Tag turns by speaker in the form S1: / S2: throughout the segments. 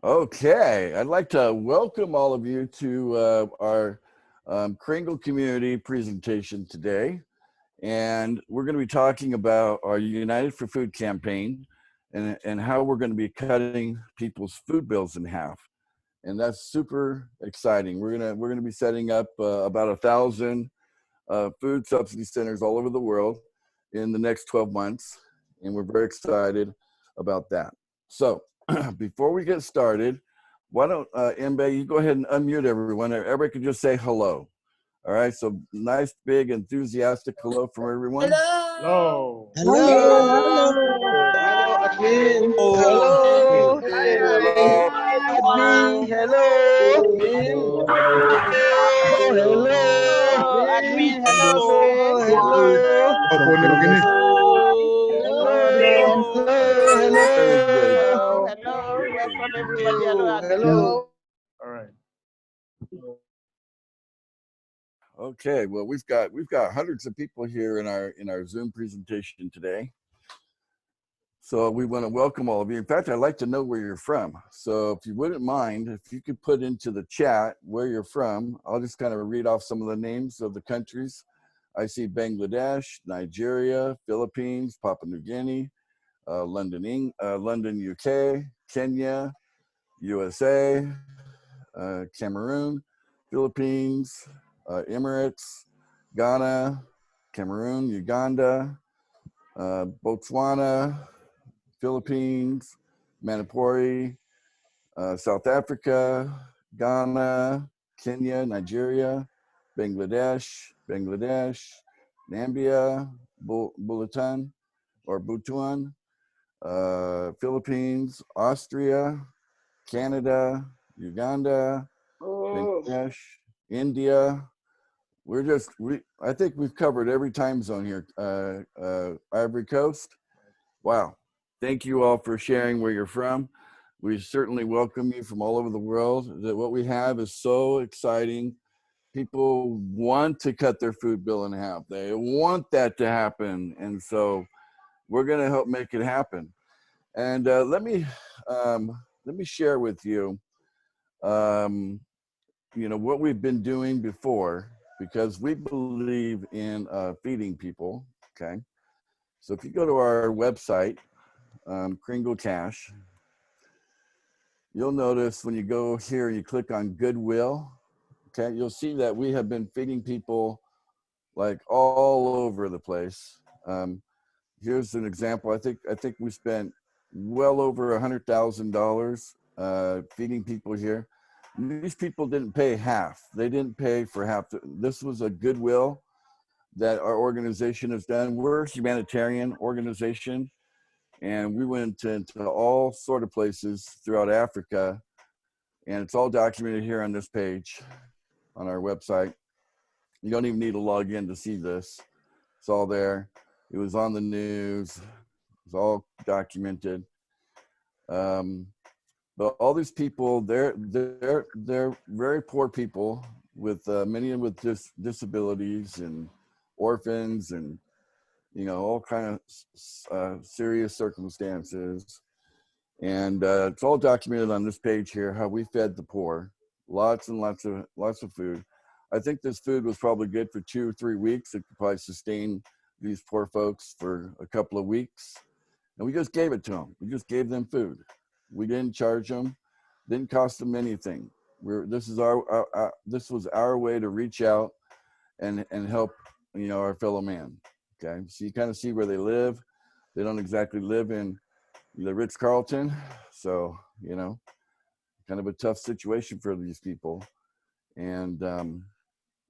S1: Okay, I'd like to welcome all of you to our Kringle community presentation today. And we're going to be talking about our United for Food campaign and how we're going to be cutting people's food bills in half. And that's super exciting. We're gonna be setting up about 1,000 food subsidy centers all over the world in the next 12 months. And we're very excited about that. So before we get started, why don't, Mbe, you go ahead and unmute everyone. Everybody can just say hello. All right, so nice, big, enthusiastic hello from everyone.
S2: Hello.
S3: Hello.
S4: Hello, admin.
S3: Hello.
S4: Hello, admin. Hello, admin. Hello, admin. Hello, hello.
S1: Very good.
S4: Hello. Welcome everybody. Hello, admin.
S2: All right.
S1: Okay, well we've got hundreds of people here in our Zoom presentation today. So we want to welcome all of you. In fact, I'd like to know where you're from. So if you wouldn't mind, if you could put into the chat where you're from, I'll just kind of read off some of the names of the countries. I see Bangladesh, Nigeria, Philippines, Papua New Guinea, London, UK, Kenya, USA, Cameroon, Philippines, Emirates, Ghana, Cameroon, Uganda, Botswana, Philippines, Manipuri, South Africa, Ghana, Kenya, Nigeria, Bangladesh, Nambia, Butuan, Philippines, Austria, Canada, Uganda, Bangladesh, India. I think we've covered every time zone here. Ivory Coast. Wow. Thank you all for sharing where you're from. We certainly welcome you from all over the world. That what we have is so exciting. People want to cut their food bill in half. They want that to happen. And so we're going to help make it happen. And let me share with you, what we've been doing before, because we believe in feeding people. Okay. So if you go to our website, Kringle Cash, you'll notice when you go here and you click on Goodwill, okay, you'll see that we have been feeding people like all over the place. Here's an example. I think we spent well over $100,000 feeding people here. These people didn't pay half. They didn't pay for half. This was a Goodwill that our organization has done. We're a humanitarian organization, and we went into all sort of places throughout Africa, and it's all documented here on this page on our website. You don't even need to log in to see this. It's all there. It was on the news. It's all documented. But all these people, they're very poor people, with many of them with disabilities and orphans and all kind of serious circumstances. And it's all documented on this page here, how we fed the poor, lots and lots of food. I think this food was probably good for 2 or 3 weeks. It could probably sustain these poor folks for a couple of weeks. And we just gave it to them. We just gave them food. We didn't charge them, didn't cost them anything. This was our way to reach out and help, our fellow man. Okay, so you kind of see where they live. They don't exactly live in the Ritz-Carlton, so kind of a tough situation for these people. And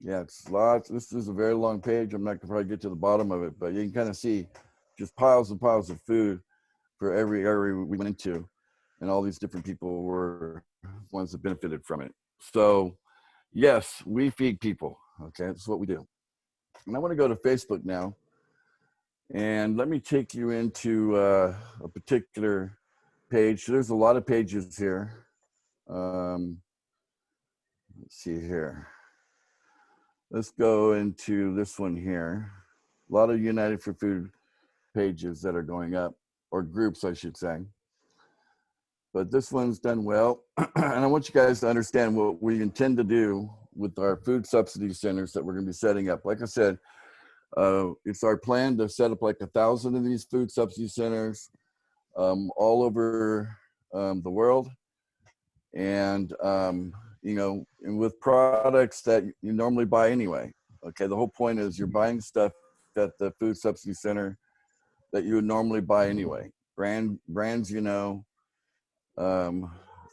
S1: yeah, it's lots. This is a very long page. I'm not gonna probably get to the bottom of it, but you can kind of see just piles and piles of food for every area we went into, and all these different people were ones that benefited from it. So yes, we feed people. Okay, that's what we do. And I want to go to Facebook now, and let me take you into a particular page. There's a lot of pages here. Let's see here. Let's go into this one here. A lot of United for Food pages that are going up, or groups, I should say. but this one's done well. And I want you guys to understand what we intend to do with our food subsidy centers that we're going to be setting up. Like I said, it's our plan to set up like 1,000 of these food subsidy centers all over the world. And, you know, and with products that you normally buy anyway. Okay, the whole point is you're buying stuff at the food subsidy center that you would normally buy anyway. Brands, you know,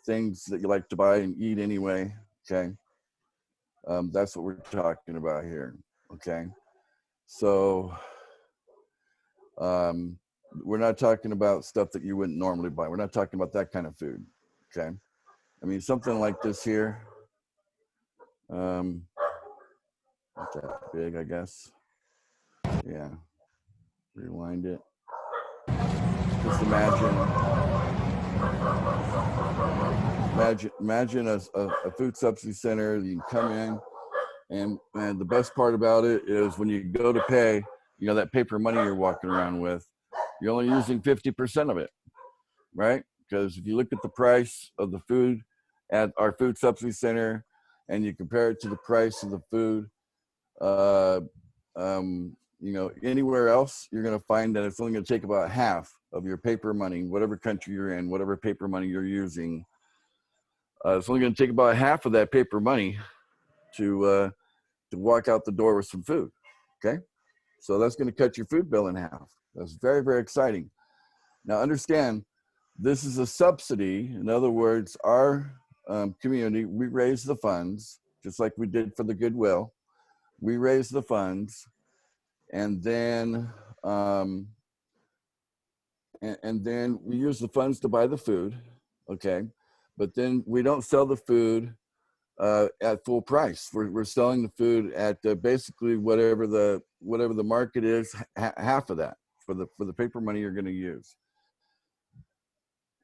S1: things that you like to buy and eat anyway. Okay, that's what we're talking about here. Okay, so we're not talking about stuff that you wouldn't normally buy. We're not talking about that kind of food. Okay, I mean something like this here. Not that big, I guess. Yeah, rewind it. Just imagine a food subsidy center. You can come in, and the best part about it is when you go to pay, you know, that paper money you're walking around with, you're only using 50% of it, right? Because if you look at the price of the food at our food subsidy center and you compare it to the price of the food, you know, anywhere else, you're going to find that it's only going to take about half of your paper money, whatever country you're in, whatever paper money you're using. It's only going to take about half of that paper money to walk out the door with some food. Okay, so that's going to cut your food bill in half. That's very, very exciting. Now understand, this is a subsidy. In other words, our community, we raise the funds, just like we did for the Goodwill. We raise the funds, and then and then we use the funds to buy the food. Okay, but then we don't sell the food at full price. We're selling the food at basically whatever the market is, half of that for the paper money you're going to use.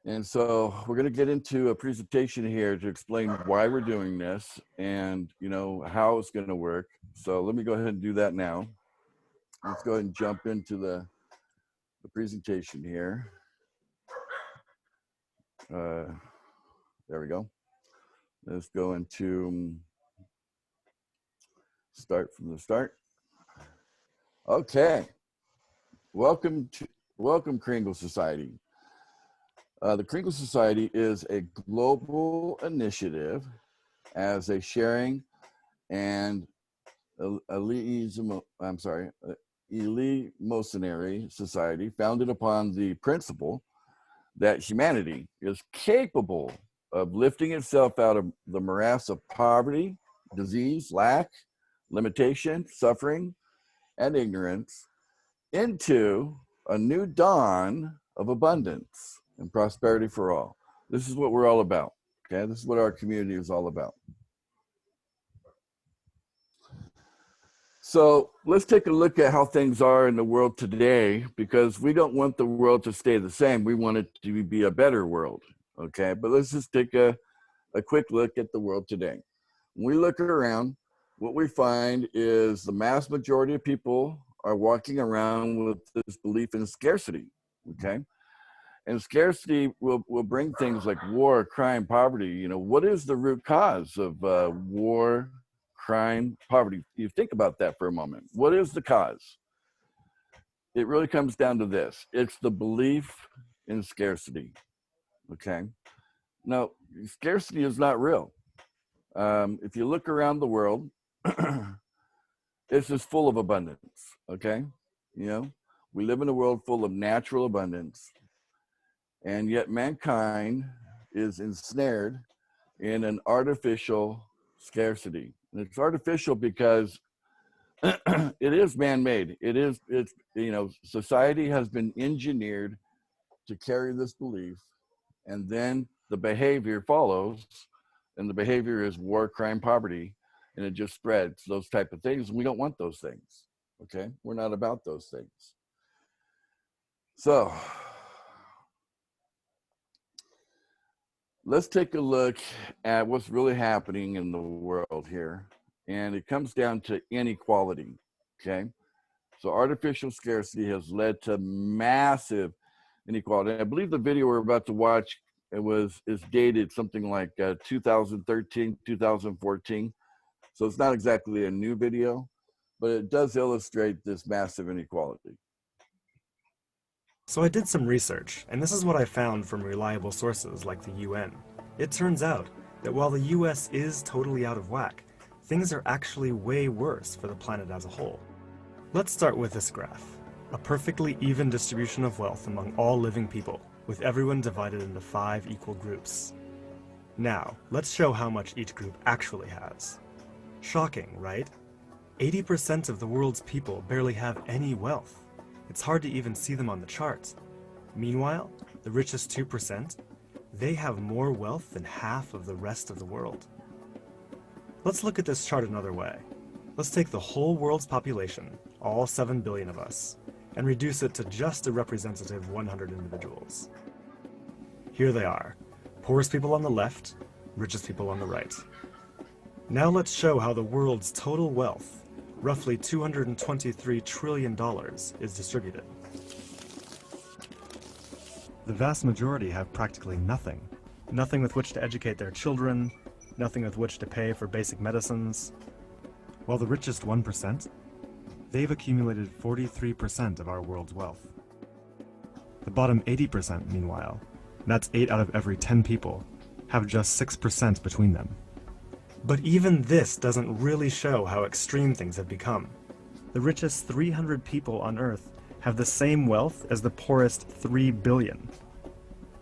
S1: And so we're going to get into a presentation here to explain why we're doing this and, you know, how it's going to work. So let me go ahead and do that now. Let's go ahead and jump into the presentation here. There we go. Let's go into start from the start. Okay. Welcome Kringle Society. The Kringle Society is a global initiative as a sharing and eleemosynary society founded upon the principle that humanity is capable of lifting itself out of the morass of poverty, disease, lack, limitation, suffering, and ignorance into a new dawn of abundance and prosperity for all. This is what we're all about. Okay, this is what our community is all about. So let's take a look at how things are in the world today, because we don't want the world to stay the same. We want it to be a better world. Okay, but let's just take a quick look at the world today. When we look around, what we find is the mass majority of people are walking around with this belief in scarcity. Okay, and scarcity will bring things like war, crime, poverty. You know, what is the root cause of war, crime, poverty? You think about that for a moment. What is the cause? It really comes down to this. It's the belief in scarcity. Okay. Now, scarcity is not real. If you look around the world, it's just full of abundance. Okay. You know, we live in a world full of natural abundance, and yet mankind is ensnared in an artificial scarcity. And it's artificial because it is man-made. It's, you know, society has been engineered to carry this belief, and then the behavior follows, and the behavior is war, crime, poverty, and it just spreads those type of things. And we don't want those things. Okay, we're not about those things. So let's take a look at what's really happening in the world here. And it comes down to inequality, okay? So artificial scarcity has led to massive inequality. And I believe the video we're about to watch It's dated something like 2013, 2014. So it's not exactly a new video, but it does illustrate this massive inequality.
S5: So I did some research, and this is what I found from reliable sources like the UN. It turns out that while the US is totally out of whack, things are actually way worse for the planet as a whole. Let's start with this graph. A perfectly even distribution of wealth among all living people, with everyone divided into 5 equal groups. Now, let's show how much each group actually has. Shocking, right? 80% of the world's people barely have any wealth. It's hard to even see them on the charts. Meanwhile, the richest 2%, they have more wealth than half of the rest of the world. Let's look at this chart another way. Let's take the whole world's population, all 7 billion of us, and reduce it to just a representative 100 individuals. Here they are, poorest people on the left, richest people on the right. Now let's show how the world's total wealth, roughly $223 trillion, is distributed. The vast majority have practically nothing. Nothing with which to educate their children, nothing with which to pay for basic medicines. While the richest 1%, they've accumulated 43% of our world's wealth. The bottom 80%, meanwhile, that's 8 out of every 10 people, have just 6% between them. But even this doesn't really show how extreme things have become. The richest 300 people on Earth have the same wealth as the poorest 3 billion.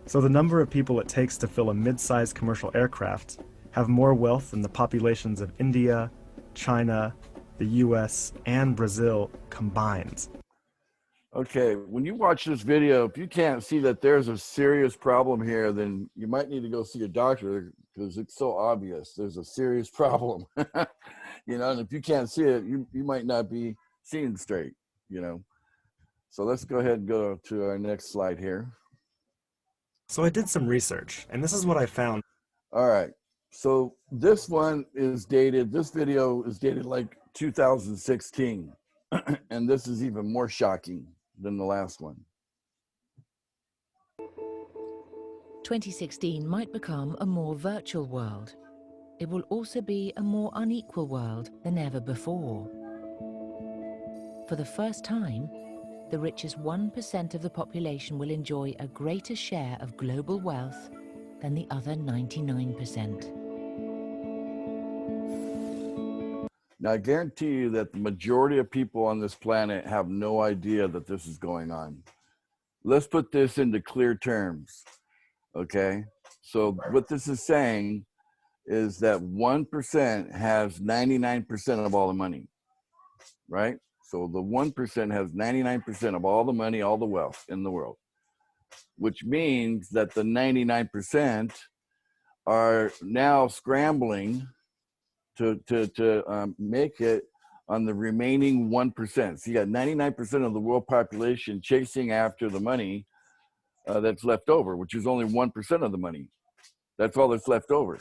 S5: So the number of people it takes to fill a mid-sized commercial aircraft have more wealth than the populations of India, China, the US, and Brazil combined.
S1: Okay, when you watch this video, if you can't see that there's a serious problem here, then you might need to go see a doctor because it's so obvious. There's a serious problem, you know, and if you can't see it, you might not be seeing straight, you know. So let's go ahead and go to our next slide here.
S5: So I did some research, and this is what I found.
S1: All right, so this one is dated, this video is dated like 2016, and this is even more shocking than the last one.
S6: 2016 might become a more virtual world. It will also be a more unequal world than ever before. For the first time, the richest 1% of the population will enjoy a greater share of global wealth than the other 99%.
S1: Now, I guarantee you that the majority of people on this planet have no idea that this is going on. Let's put this into clear terms, okay? So what this is saying is that 1% has 99% of all the money, right? So the 1% has 99% of all the money, all the wealth in the world, which means that the 99% are now scrambling to make it on the remaining 1%. So you got 99% of the world population chasing after the money that's left over, which is only 1% of the money. That's all that's left over,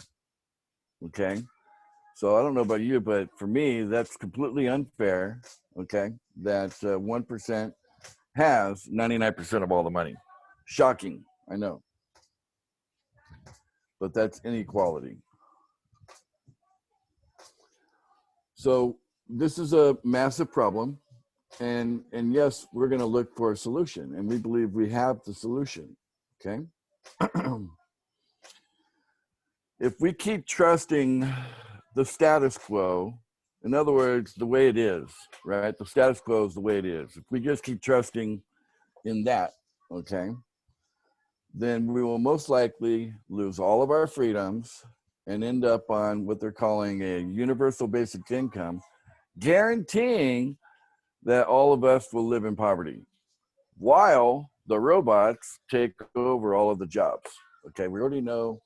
S1: okay? So I don't know about you, but for me, that's completely unfair, okay? That 1% has 99% of all the money. Shocking, I know. But that's inequality. So this is a massive problem, and yes, we're going to look for a solution, and we believe we have the solution, okay? If we keep trusting the status quo, in other words, the way it is, right? The status quo is the way it is. If we just keep trusting in that, okay, then we will most likely lose all of our freedoms and end up on what they're calling a universal basic income, guaranteeing that all of us will live in poverty while the robots take over all of the jobs. Okay, we already know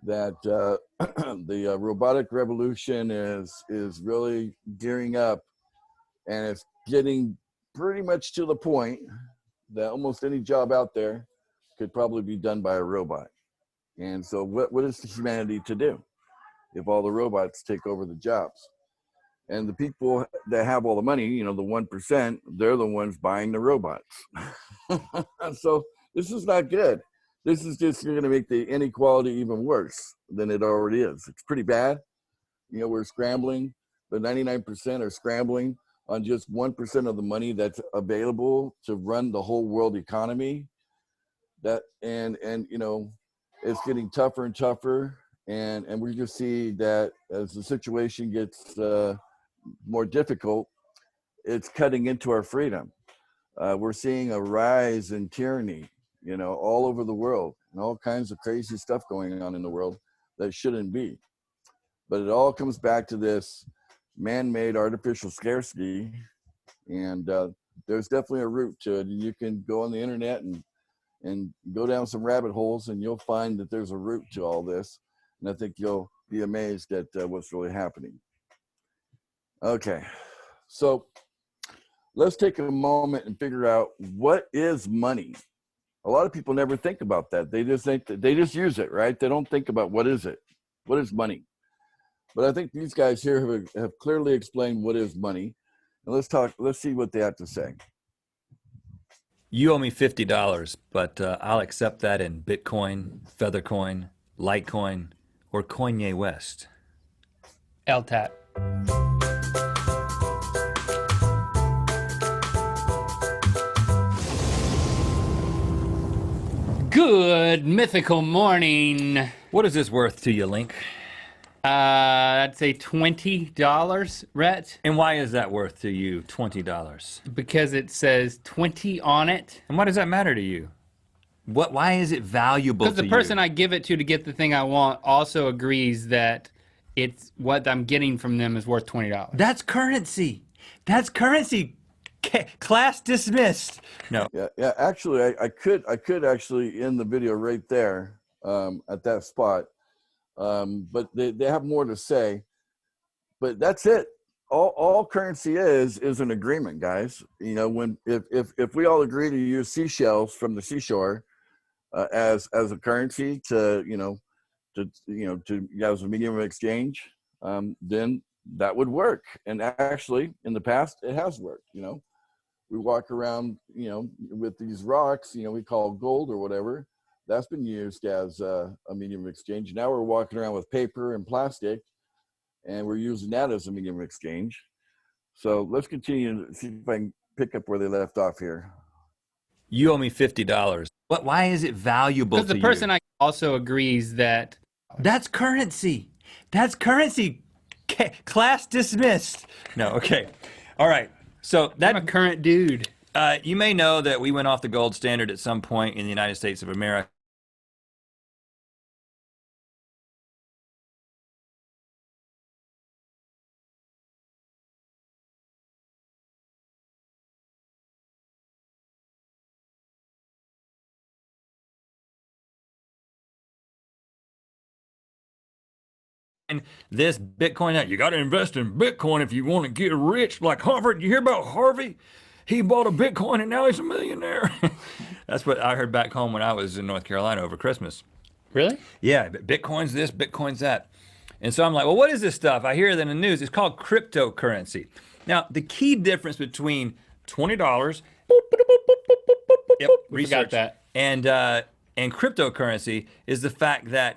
S1: that the robotic revolution is really gearing up, and it's getting pretty much to the point that almost any job out there could probably be done by a robot. And so what is humanity to do if all the robots take over the jobs? And the people that have all the money, you know, the 1%, they're the ones buying the robots. So this is not good. this is just going to make the inequality even worse than it already is. It's pretty bad. You know, we're scrambling. The 99% are scrambling on just 1% of the money that's available to run the whole world economy. That and you know, it's getting tougher and tougher, and we just see that as the situation gets more difficult, it's cutting into our freedom. We're seeing a rise in tyranny, you know, all over the world, and all kinds of crazy stuff going on in the world that shouldn't be. But it all comes back to this man-made artificial scarcity, and there's definitely a root to it. And you can go on the internet and go down some rabbit holes, and you'll find that there's a root to all this. And I think you'll be amazed at what's really happening. Okay, so let's take a moment and figure out, what is money? A lot of people never think about that. They just think that they just use it, right? They don't think about what is it? What is money? But I think these guys here have clearly explained what is money. And let's see what they have to say.
S7: You owe me $50, but I'll accept that in Bitcoin, Feathercoin, Litecoin, or Kanye West.
S8: LTAT. Good mythical morning.
S7: What is this worth to you, Link?
S8: I'd say $20, Rhett.
S7: And why is that worth to you, $20?
S8: Because it says 20 on it.
S7: And why does that matter to you? Why is it valuable to you?
S8: Because the person I give it to get the thing I want also agrees that it's what I'm getting from them is worth $20.
S7: That's currency. That's currency. Class dismissed. No.
S1: Yeah. Actually, I could actually end the video right there at that spot. But they have more to say. But that's it. All currency is an agreement, guys. You know, if we all agree to use seashells from the seashore as a currency to as a medium of exchange, then that would work. And actually, in the past, it has worked. You know, we walk around, you know, with these rocks, you know, we call gold or whatever. That's been used as a medium of exchange. Now we're walking around with paper and plastic, and we're using that as a medium of exchange. So let's continue to see if I can pick up where they left off here.
S7: You owe me $50. Why is it valuable to you?
S8: Because the person I also agrees that
S7: that's currency. That's currency. Class dismissed. No, okay. All right. So
S8: I'm a current dude.
S7: You may know that we went off the gold standard at some point in the United States of America. And this Bitcoin, you got to invest in Bitcoin if you want to get rich. Like Harvard, you hear about Harvey? He bought a Bitcoin and now he's a millionaire. That's what I heard back home when I was in North Carolina over Christmas.
S8: Really?
S7: Yeah, Bitcoin's this, Bitcoin's that. And so I'm like, well, what is this stuff? I hear that in the news. It's called cryptocurrency. Now, the key difference between $20, yep,
S8: We got that.
S7: and cryptocurrency is the fact that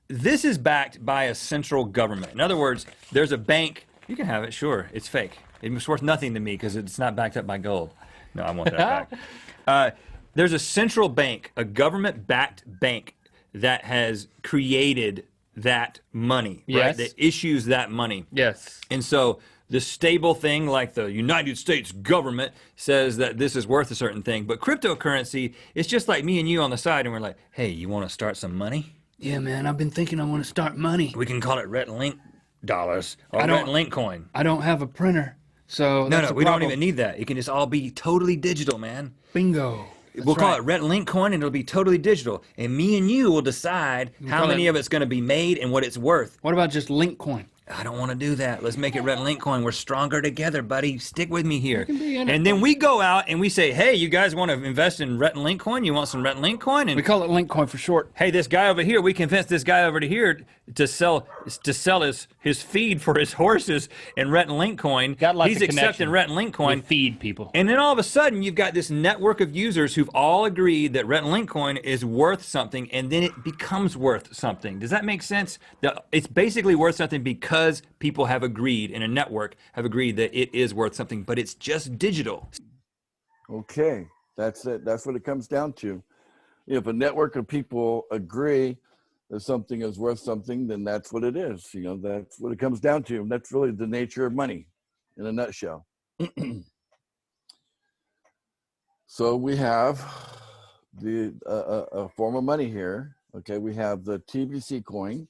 S7: this is backed by a central government. In other words, there's a bank. You can have it, sure. It's fake. It's worth nothing to me because it's not backed up by gold. No, I want that back. There's a central bank, a government-backed bank that has created that money, right?
S8: Yes.
S7: That issues that money.
S8: Yes.
S7: And so the stable thing, like the United States government, says that this is worth a certain thing. But cryptocurrency, it's just like me and you on the side, and we're like, hey, you want to start some money?
S8: Yeah, man, I've been thinking I want to start money.
S7: We can call it Rhett and Link dollars or Rhett and Link coin.
S8: I don't have a printer, so
S7: No, we don't even need that. It can just all be totally digital, man.
S8: Bingo.
S7: We'll call it Rhett and Link coin, and it'll be totally digital. And me and you will decide how many of it's going to be made and what it's worth.
S8: What about just Link coin?
S7: I don't want to do that. Let's make it Rhett and Link coin. We're stronger together, buddy. Stick with me here.
S8: can be in it,
S7: And then
S8: buddy.
S7: we go out and we say, hey, you guys want to invest in Rhett and Link coin? You want some Rhett and Link coin? And
S8: We call it Link coin for short.
S7: hey, this guy over here, we convinced this guy over to here to sell his feed for his horses in Rhett and Link coin.
S8: Got like
S7: He's
S8: a
S7: accepting
S8: connection.
S7: Rhett and Link coin.
S8: We feed people.
S7: And then all of a sudden, you've got this network of users who've all agreed that Rhett and Link coin is worth something, and then it becomes worth something. Does that make sense? It's basically worth something because people have agreed, in a network, have agreed that it is worth something, but it's just digital.
S1: Okay, that's it. That's what it comes down to. If a network of people agree that something is worth something, then that's what it is. You know, that's what it comes down to. That's really the nature of money in a nutshell. So we have a form of money here. Okay, we have the TBC coin,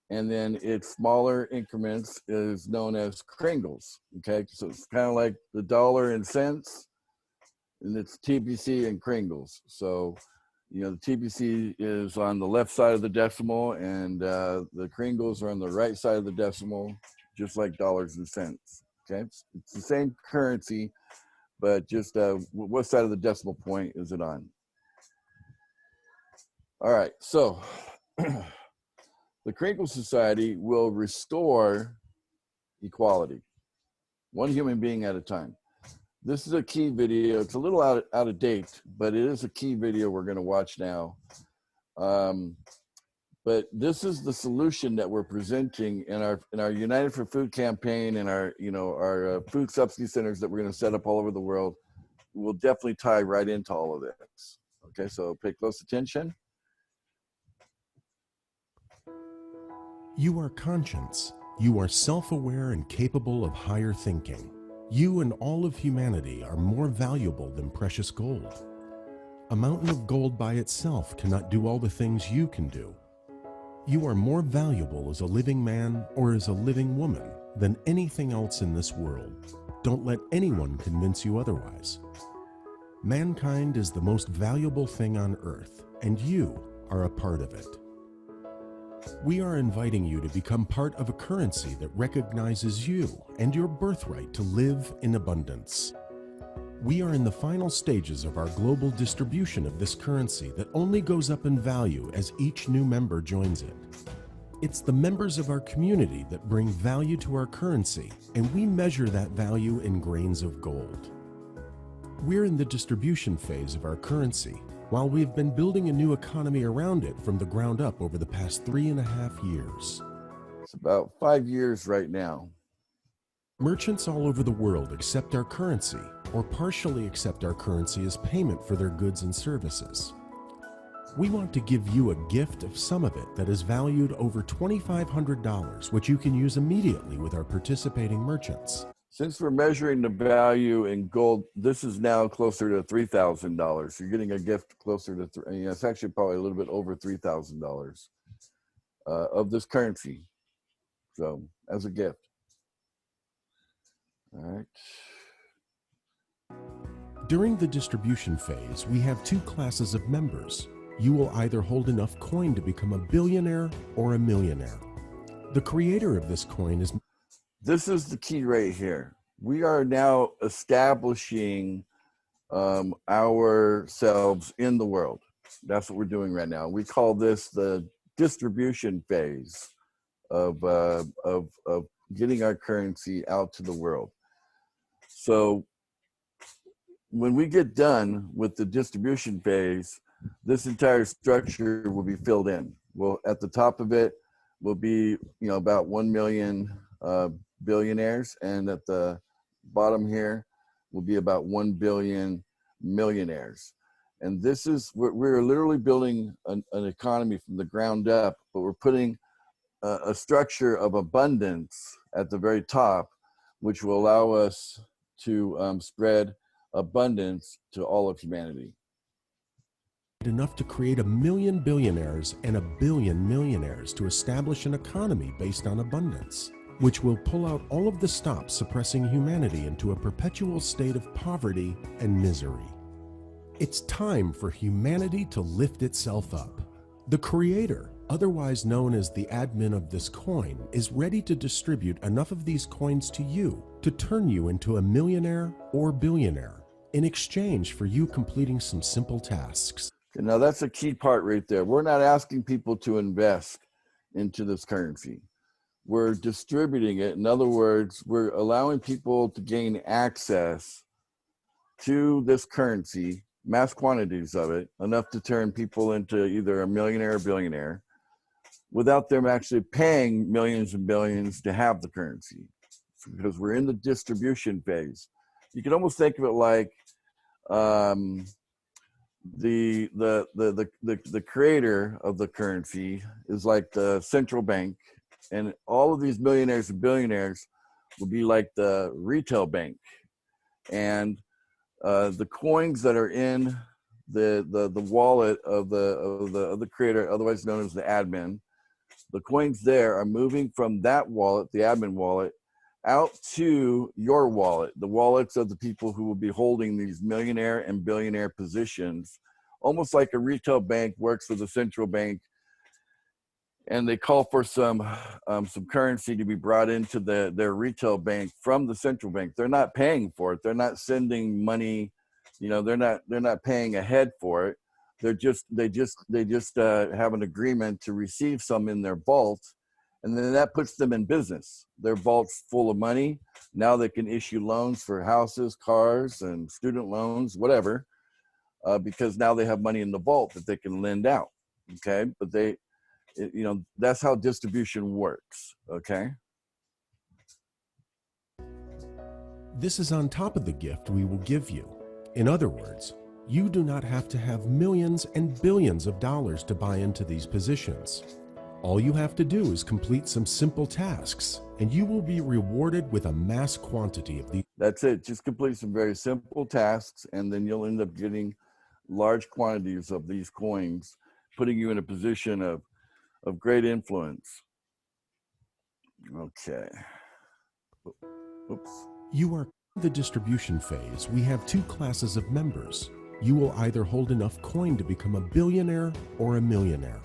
S1: and then its smaller increments is known as Kringles. Okay, so it's kind of like the dollar and cents, and it's TBC and Kringles. So, you know, the TBC is on the left side of the decimal, and the Kringles are on the right side of the decimal, just like dollars and cents. Okay, it's the same currency, but just what side of the decimal point is it on? All right, so the Kringle Society will restore equality, one human being at a time. This is a key video. It's a little out of date, but it is a key video we're going to watch now. But this is the solution that we're presenting in our United for Food campaign and our food subsidy centers that we're going to set up all over the world. Will definitely tie right into all of this. Okay, so pay close attention.
S9: You are conscious. You are self-aware and capable of higher thinking. You and all of humanity are more valuable than precious gold. A mountain of gold by itself cannot do all the things you can do. You are more valuable as a living man or as a living woman than anything else in this world. Don't let anyone convince you otherwise. Mankind is the most valuable thing on earth, and you are a part of it. We are inviting you to become part of a currency that recognizes you and your birthright to live in abundance. We are in the final stages of our global distribution of this currency that only goes up in value as each new member joins it. It's the members of our community that bring value to our currency, and we measure that value in grains of gold. We're in the distribution phase of our currency, while we've been building a new economy around it from the ground up over the past 3.5 years.
S1: It's about 5 years right now.
S9: Merchants all over the world accept our currency or partially accept our currency as payment for their goods and services. We want to give you a gift of some of it that is valued over $2,500, which you can use immediately with our participating merchants.
S1: Since we're measuring the value in gold, this is now closer to $3,000. You're getting a gift closer to, it's actually probably a little bit over $3,000 of this currency. So as a gift. All right.
S9: During the distribution phase, we have two classes of members. You will either hold enough coin to become a billionaire or a millionaire. The creator of this coin is...
S1: This is the key right here. We are now establishing ourselves in the world. That's what we're doing right now. We call this the distribution phase of getting our currency out to the world. So when we get done with the distribution phase, this entire structure will be filled in. Well, at the top of it will be, about 1 million billionaires, and at the bottom here will be about 1 billion millionaires. And this is, we're literally building an economy from the ground up, but we're putting a structure of abundance at the very top, which will allow us to spread abundance to all of humanity.
S9: Enough to create 1 million billionaires and 1 billion millionaires to establish an economy based on abundance, which will pull out all of the stops suppressing humanity into a perpetual state of poverty and misery. It's time for humanity to lift itself up. The Creator otherwise known as the admin of this coin, is ready to distribute enough of these coins to you to turn you into a millionaire or billionaire in exchange for you completing some simple tasks.
S1: Okay, now that's a key part right there. We're not asking people to invest into this currency. We're distributing it. In other words, we're allowing people to gain access to this currency, mass quantities of it, enough to turn people into either a millionaire or billionaire, without them actually paying millions and billions to have the currency, because we're in the distribution phase. You can almost think of it like the creator of the currency is like the central bank, and all of these millionaires and billionaires will be like the retail bank, and the coins that are in the wallet of the creator, otherwise known as the admin, the coins there are moving from that wallet, the admin wallet, out to your wallet, the wallets of the people who will be holding these millionaire and billionaire positions, almost like a retail bank works for the central bank, and they call for some currency to be brought into their retail bank from the central bank. They're not paying for it. They're not sending money. You know, they're not paying ahead for it. They just have an agreement to receive some in their vault, and then that puts them in business. Their vault's full of money. Now they can issue loans for houses, cars, and student loans, whatever, because now they have money in the vault that they can lend out. Okay, but that's how distribution works. Okay.
S9: This is on top of the gift we will give you. In other words, you do not have to have millions and billions of dollars to buy into these positions. All you have to do is complete some simple tasks, and you will be rewarded with a mass quantity of these.
S1: That's it. Just complete some very simple tasks, and then you'll end up getting large quantities of these coins, putting you in a position of great influence. Okay. Oops.
S9: You are in the distribution phase. We have two classes of members. You will either hold enough coin to become a billionaire or a millionaire.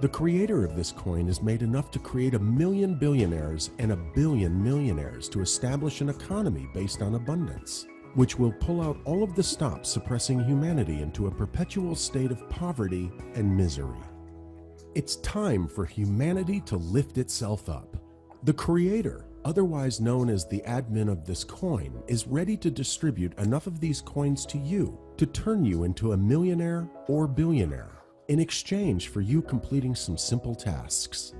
S9: The creator of this coin has made enough to create 1 million billionaires and 1 billion millionaires to establish an economy based on abundance, which will pull out all of the stops suppressing humanity into a perpetual state of poverty and misery. It's time for humanity to lift itself up. The creator, otherwise known as the admin of this coin, is ready to distribute enough of these coins to you to turn you into a millionaire or billionaire in exchange for you completing some simple tasks.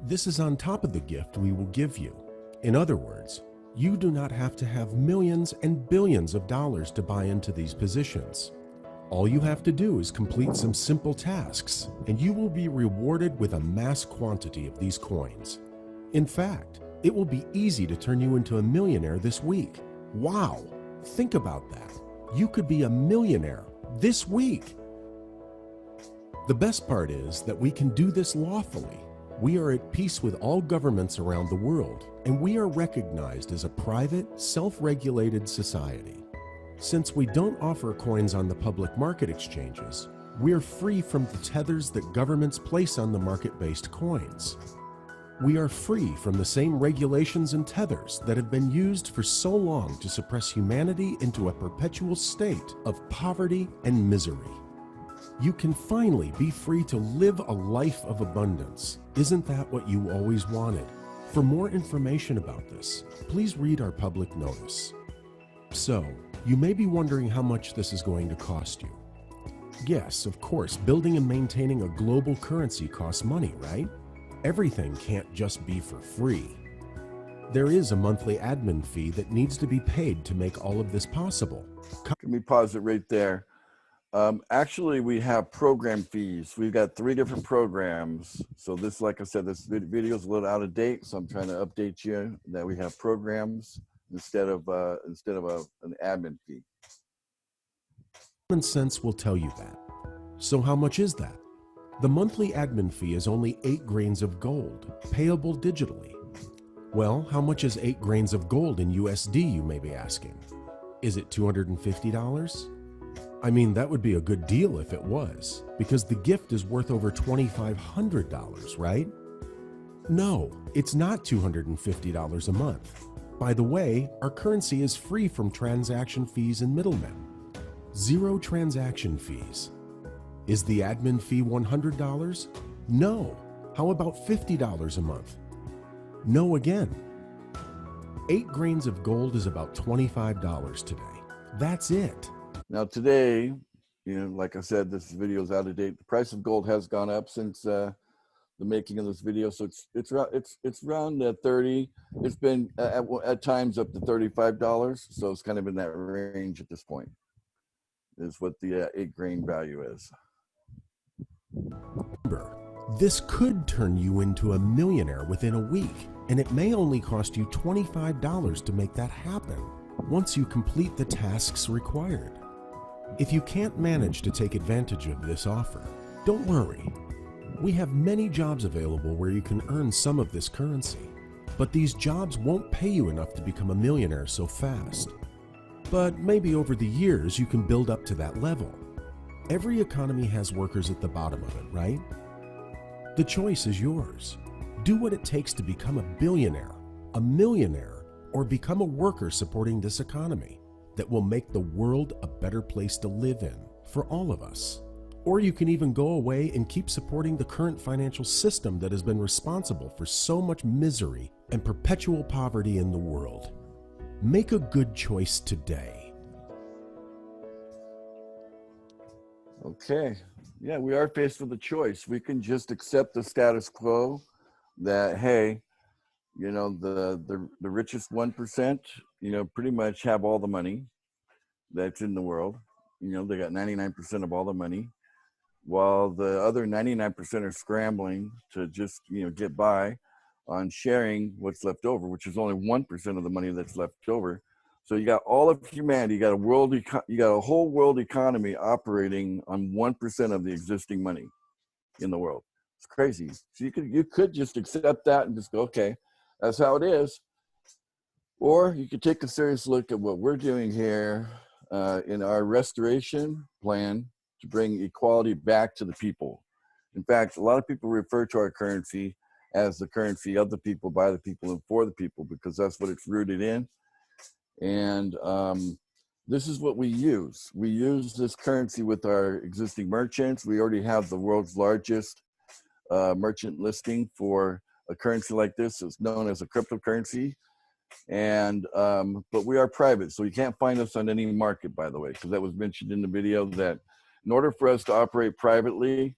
S9: This is on top of the gift we will give you. In other words, you do not have to have millions and billions of dollars to buy into these positions. All you have to do is complete some simple tasks, and you will be rewarded with a mass quantity of these coins. In fact, it will be easy to turn you into a millionaire this week. Wow! Think about that. You could be a millionaire this week. The best part is that we can do this lawfully. We are at peace with all governments around the world, and we are recognized as a private, self-regulated society. Since we don't offer coins on the public market exchanges, we're free from the tethers that governments place on the market-based coins. We are free from the same regulations and tethers that have been used for so long to suppress humanity into a perpetual state of poverty and misery. You can finally be free to live a life of abundance. Isn't that what you always wanted? For more information about this, please read our public notice. So, you may be wondering how much this is going to cost you. Yes, of course, building and maintaining a global currency costs money, right? Everything can't just be for free. There is a monthly admin fee that needs to be paid to make all of this possible.
S1: Let me pause it right there. Actually, we have program fees. We've got 3 different programs. So this, like I said, this video is a little out of date. So I'm trying to update you that we have programs instead of an admin fee.
S9: Common sense will tell you that. So how much is that? The monthly admin fee is only 8 grains of gold, payable digitally. Well, how much is 8 grains of gold in USD, you may be asking? Is it $250? I mean, that would be a good deal if it was, because the gift is worth over $2,500, right? No, it's not $250 a month. By the way, our currency is free from transaction fees and middlemen. 0 transaction fees. Is the admin fee $100? No. How about $50 a month? No again. 8 grains of gold is about $25 today. That's it.
S1: Now today, like I said, this video is out of date. The price of gold has gone up since the making of this video, so it's around 30. It's been at times up to $35, so it's kind of in that range at this point. Is what the 8 grain value is.
S9: Remember, this could turn you into a millionaire within a week, and it may only cost you $25 to make that happen once you complete the tasks required. If you can't manage to take advantage of this offer, don't worry. We have many jobs available where you can earn some of this currency, but these jobs won't pay you enough to become a millionaire so fast. But maybe over the years you can build up to that level. Every economy has workers at the bottom of it, right? The choice is yours. Do what it takes to become a billionaire, a millionaire, or become a worker supporting this economy that will make the world a better place to live in for all of us. Or you can even go away and keep supporting the current financial system that has been responsible for so much misery and perpetual poverty in the world. Make a good choice today.
S1: Okay. Yeah, we are faced with a choice. We can just accept the status quo that, hey, the richest 1%, pretty much have all the money that's in the world. They got 99% of all the money, while the other 99% are scrambling to just, get by on sharing what's left over, which is only 1% of the money that's left over. So you got all of humanity, you got a whole world economy operating on 1% of the existing money in the world. It's crazy. So you could just accept that and just go, okay, that's how it is. Or you could take a serious look at what we're doing here in our restoration plan to bring equality back to the people. In fact, a lot of people refer to our currency as the currency of the people, by the people, and for the people, because that's what it's rooted in. And this is what we use. We use this currency with our existing merchants. We already have the world's largest merchant listing for a currency like this. It's known as a cryptocurrency. And but we are private, so you can't find us on any market, by the way, because that was mentioned in the video, that in order for us to operate privately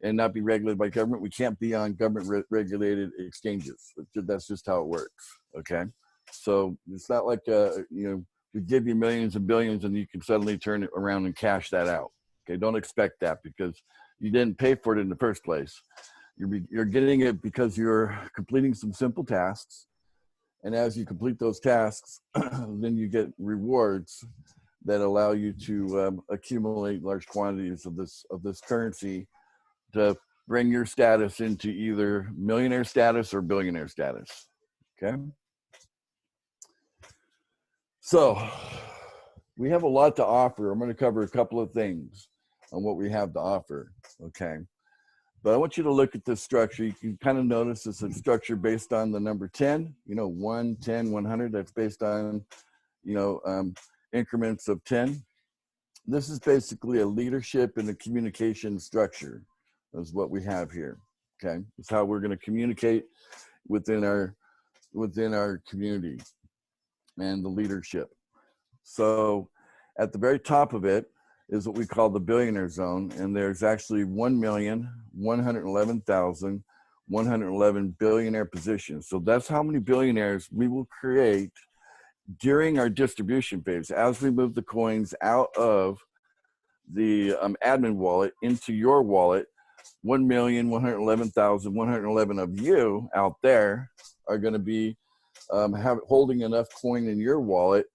S1: and not be regulated by government, we can't be on government regulated exchanges. That's just how it works. Okay, so it's not like we give you millions and billions and you can suddenly turn it around and cash that out. Okay, don't expect that, because you didn't pay for it in the first place. You're getting it because you're completing some simple tasks. And as you complete those tasks, then you get rewards that allow you to accumulate large quantities of this currency to bring your status into either millionaire status or billionaire status. Okay. So we have a lot to offer. I'm going to cover a couple of things on what we have to offer. Okay. But I want you to look at this structure. You can kind of notice it's a structure based on the number 10, 1, 10, 100. That's based on, increments of 10. This is basically a leadership and a communication structure is what we have here. Okay. It's how we're going to communicate within our community and the leadership. So at the very top of it is what we call the billionaire zone, and there's actually 1,111,111 billionaire positions. So that's how many billionaires we will create during our distribution phase as we move the coins out of the admin wallet into your wallet. 1,111,111 of you out there are going to be holding enough coin in your wallet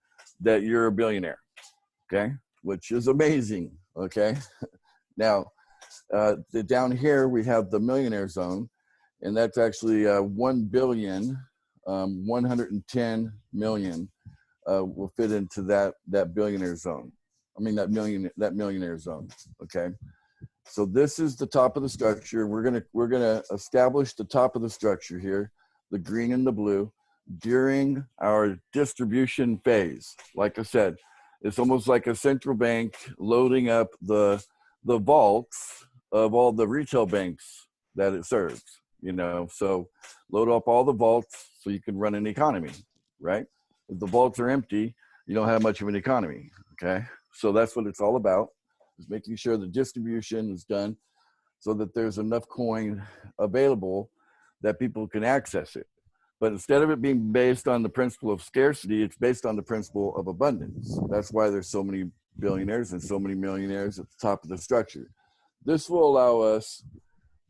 S1: that you're a billionaire. Okay, which is amazing. Okay, now down here we have the millionaire zone, and that's actually 1,110,000,000 will fit into that billionaire zone. I mean, that millionaire zone. Okay. So this is the top of the structure. We're gonna establish the top of the structure here, the green and the blue, during our distribution phase. Like I said, it's almost like a central bank loading up the vaults of all the retail banks that it serves. You know, so load up all the vaults so you can run an economy, right? If the vaults are empty, you don't have much of an economy. Okay, so that's what it's all about. Is making sure the distribution is done so that there's enough coin available that people can access it. But instead of it being based on the principle of scarcity, it's based on the principle of abundance. That's why there's so many billionaires and so many millionaires at the top of the structure. This will allow us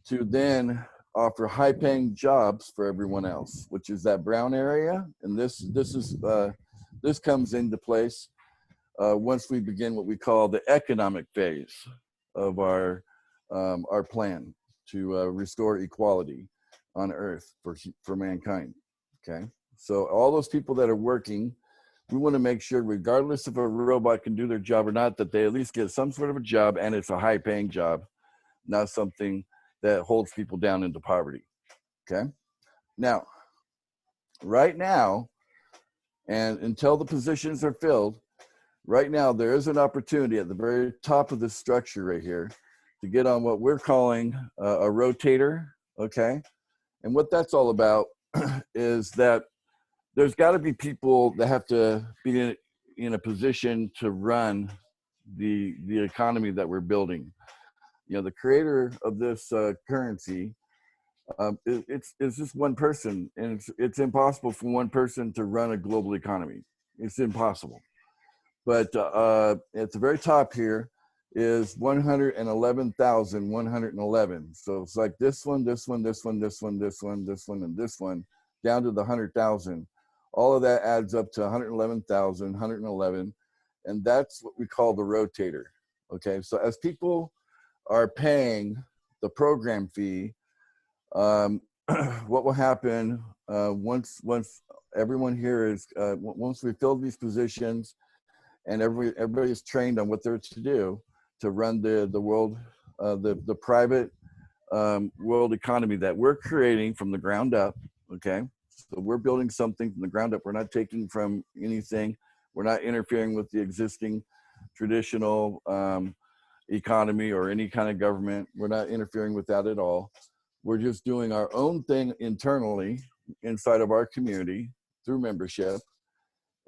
S1: to then offer high-paying jobs for everyone else, which is that brown area. And this comes into place once we begin what we call the economic phase of our plan to restore equality on Earth for mankind. Okay, so all those people that are working, we want to make sure, regardless if a robot can do their job or not, that they at least get some sort of a job, and it's a high-paying job, not something that holds people down into poverty. Okay, now, right now, and until the positions are filled, right now, there is an opportunity at the very top of this structure right here to get on what we're calling a rotator, okay? And what that's all about is that there's got to be people that have to be in a position to run the economy that we're building. You know, the creator of this currency, it's just one person, and it's impossible for one person to run a global economy. It's impossible. But at the very top here is 111,111. So it's like this one, this one, this one, this one, this one, this one, and this one, down to the 100,000. All of that adds up to 111,000, 111. And that's what we call the rotator. Okay, so as people are paying the program fee, what will happen once everyone here is, once we fill these positions, and everybody is trained on what they're to do to run the world, the private world economy that we're creating from the ground up. Okay, so we're building something from the ground up. We're not taking from anything. We're not interfering with the existing traditional economy or any kind of government. We're not interfering with that at all. We're just doing our own thing internally inside of our community through membership.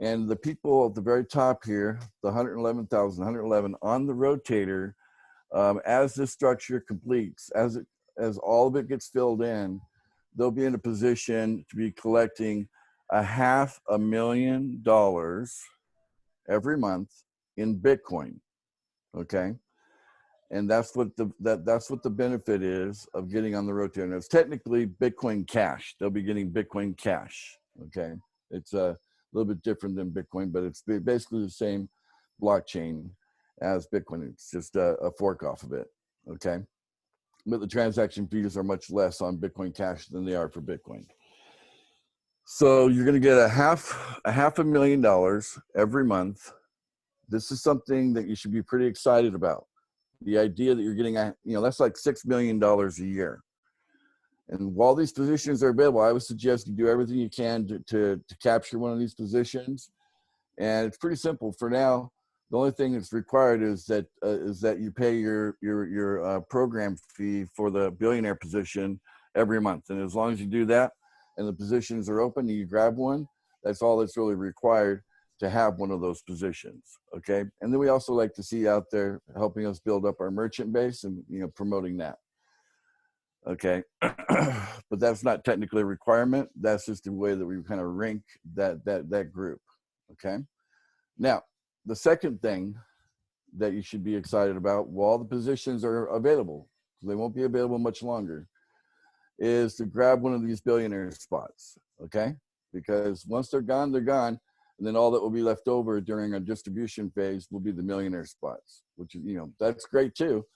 S1: And the people at the very top here, the 111,000, 111 on the rotator, as this structure completes, as all of it gets filled in, they'll be in a position to be collecting $500,000 every month in Bitcoin. Okay, and that's what the benefit is of getting on the rotator. And it's technically Bitcoin Cash. They'll be getting Bitcoin Cash. Okay, it's a little bit different than Bitcoin, but it's basically the same blockchain as Bitcoin. It's just a fork off of it, okay? But the transaction fees are much less on Bitcoin Cash than they are for Bitcoin. So you're gonna get a $500,000 every month. This is something that you should be pretty excited about. The idea that you're getting, that's like $6 million a year. And while these positions are available, I would suggest you do everything you can to capture one of these positions. And it's pretty simple for now. The only thing that's required is that you pay your program fee for the billionaire position every month. And as long as you do that, and the positions are open, and you grab one, that's all that's really required to have one of those positions. Okay. And then we also like to see out there helping us build up our merchant base and promoting that. Okay, but that's not technically a requirement. That's just the way that we kind of rank that group. Okay, now the second thing that you should be excited about, while the positions are available, they won't be available much longer, is to grab one of these billionaire spots. Okay, because once they're gone, and then all that will be left over during our distribution phase will be the millionaire spots, which is that's great too.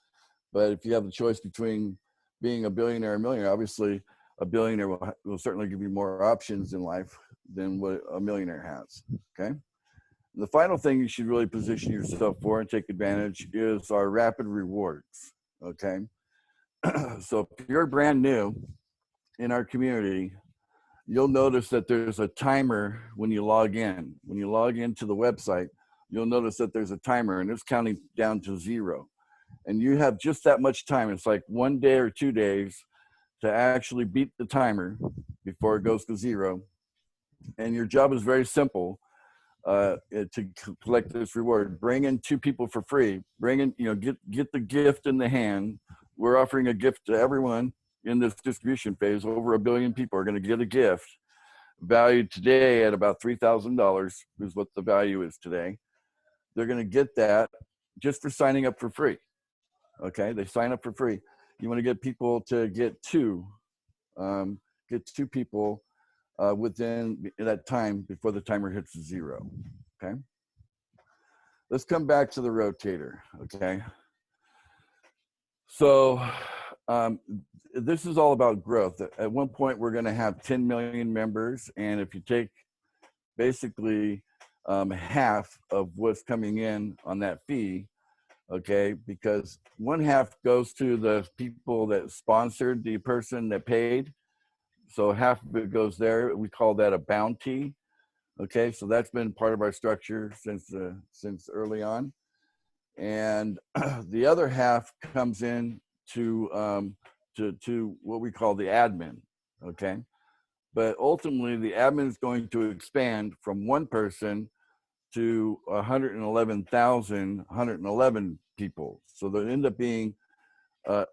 S1: But if you have the choice between being a billionaire or a millionaire, obviously a billionaire will certainly give you more options in life than what a millionaire has. Okay. The final thing you should really position yourself for and take advantage is our rapid rewards, okay? So if you're brand new in our community, you'll notice that there's a timer when you log in. When you log into the website, you'll notice that there's a timer and it's counting down to 0. And you have just that much time. It's like 1 day or 2 days to actually beat the timer before it goes to 0. And your job is very simple. To collect this reward, bring in 2 people for free. Bring in, get the gift in the hand. We're offering a gift to everyone in this distribution phase. Over 1 billion people are going to get a gift valued today at about $3,000 is what the value is today. They're going to get that just for signing up for free. Okay, they sign up for free. You want to get people to get 2 people within that time before the timer hits 0. Okay, let's come back to the rotator. Okay, so this is all about growth. At one point we're going to have 10 million members, and if you take basically half of what's coming in on that fee, okay, because 1/2 goes to the people that sponsored the person that paid, so half of it goes there. We call that a bounty. Okay, so that's been part of our structure since early on, and the other half comes in to what we call the admin. Okay, but ultimately the admin is going to expand from 1 person to 111,111 people. So there end up being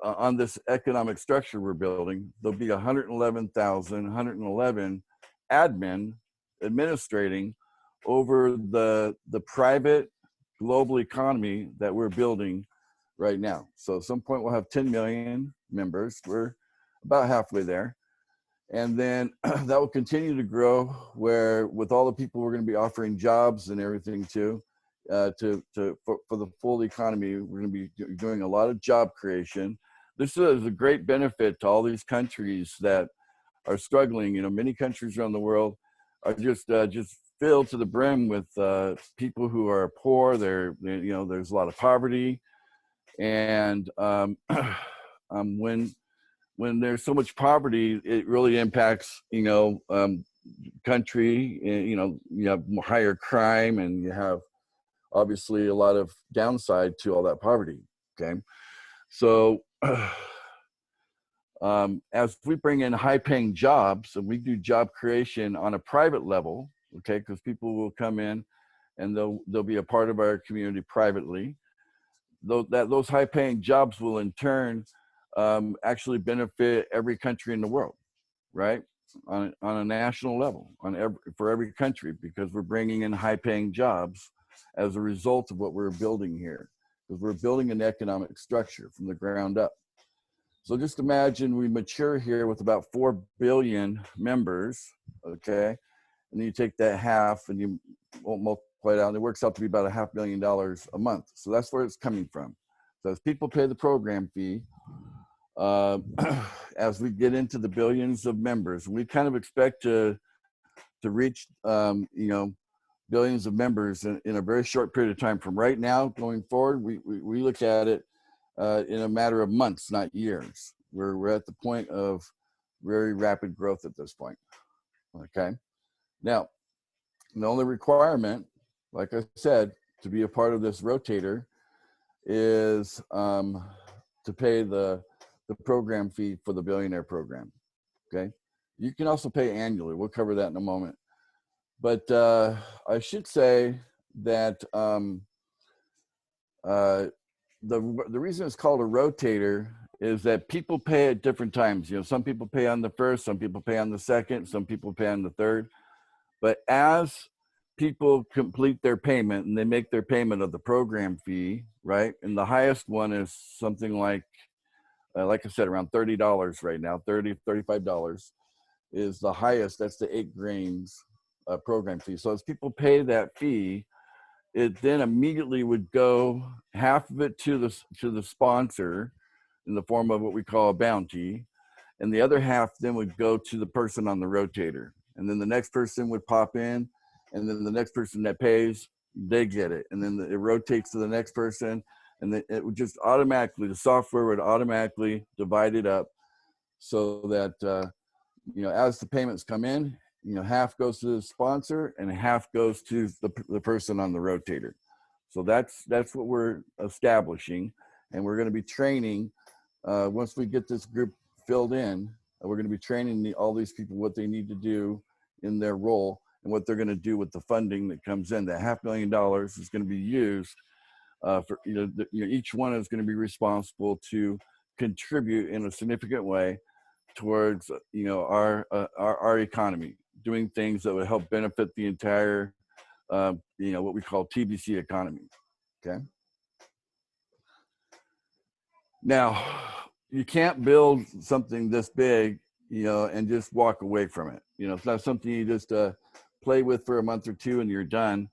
S1: on this economic structure we're building, there'll be 111,111 admin administrating over the private global economy that we're building right now. So at some point we'll have 10 million members. We're about halfway there. And then that will continue to grow, where with all the people we're going to be offering jobs and everything too, for the full economy, we're going to be doing a lot of job creation. This is a great benefit to all these countries that are struggling. Many countries around the world are just filled to the brim with people who are poor. There's a lot of poverty, and when there's so much poverty, it really impacts country. You have higher crime, and you have obviously a lot of downside to all that poverty. Okay, so as we bring in high-paying jobs, and we do job creation on a private level, okay, because people will come in and they'll be a part of our community privately. Those high-paying jobs will in turn actually benefit every country in the world, right? On a national level, for every country, because we're bringing in high-paying jobs as a result of what we're building here, because we're building an economic structure from the ground up. So just imagine we mature here with about 4 billion members, okay? And then you take that half and you multiply it out, and it works out to be about $500,000 a month. So that's where it's coming from. So as people pay the program fee, as we get into the billions of members, we kind of expect to reach, billions of members in a very short period of time. From right now going forward, we look at it in a matter of months, not years. We're at the point of very rapid growth at this point. Okay. Now, the only requirement, like I said, to be a part of this rotator is to pay the program fee for the billionaire program. Okay. You can also pay annually. We'll cover that in a moment. But I should say that the reason it's called a rotator is that people pay at different times. Some people pay on the 1st, some people pay on the 2nd, some people pay on the 3rd. But as people complete their payment and they make their payment of the program fee, right? And the highest one is something like I said, around $30 right now, $30, $35 is the highest. That's the 8 grains program fee. So as people pay that fee, it then immediately would go half of it to the sponsor in the form of what we call a bounty, and the other half then would go to the person on the rotator, and then the next person would pop in, and then the next person that pays they get it, and then it rotates to the next person, and then it would just automatically, the software would automatically divide it up so that as the payments come in, half goes to the sponsor and half goes to the person on the rotator. So that's what we're establishing, and we're going to be training once we get this group filled in. We're going to be training all these people what they need to do in their role and what they're going to do with the funding that comes in. That $500,000 is going to be used for each one is going to be responsible to contribute in a significant way towards our economy, doing things that would help benefit the entire what we call TBC economy. Okay. Now, you can't build something this big, and just walk away from it. It's not something you just play with for a month or two and you're done.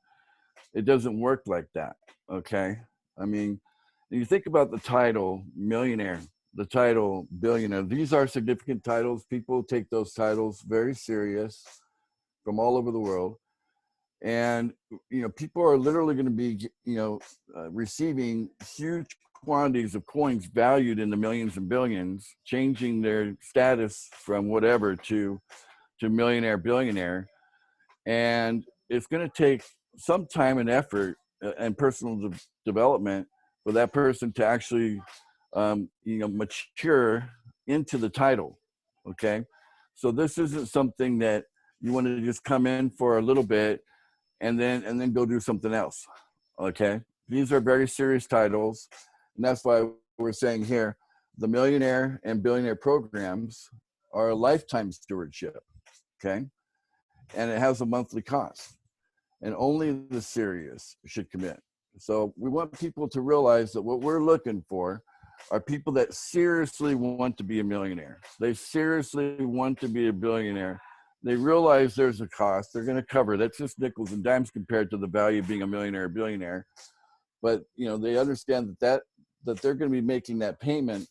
S1: It doesn't work like that. Okay. I mean, you think about the title millionaire, the title billionaire. These are significant titles. People take those titles very serious from all over the world. And, people are literally going to be, receiving huge quantities of coins valued in the millions and billions, changing their status from whatever to millionaire, billionaire. And it's going to take some time and effort and personal development for that person to actually, mature into the title. Okay. So this isn't something that you want to just come in for a little bit and then go do something else. Okay. These are very serious titles. And that's why we're saying here, the millionaire and billionaire programs are a lifetime stewardship. Okay. And it has a monthly cost, and only the serious should commit. So we want people to realize that what we're looking for are people that seriously want to be a millionaire. They seriously want to be a billionaire. They realize there's a cost. They're going to cover. That's just nickels and dimes compared to the value of being a millionaire or billionaire. But they understand that they're going to be making that payment,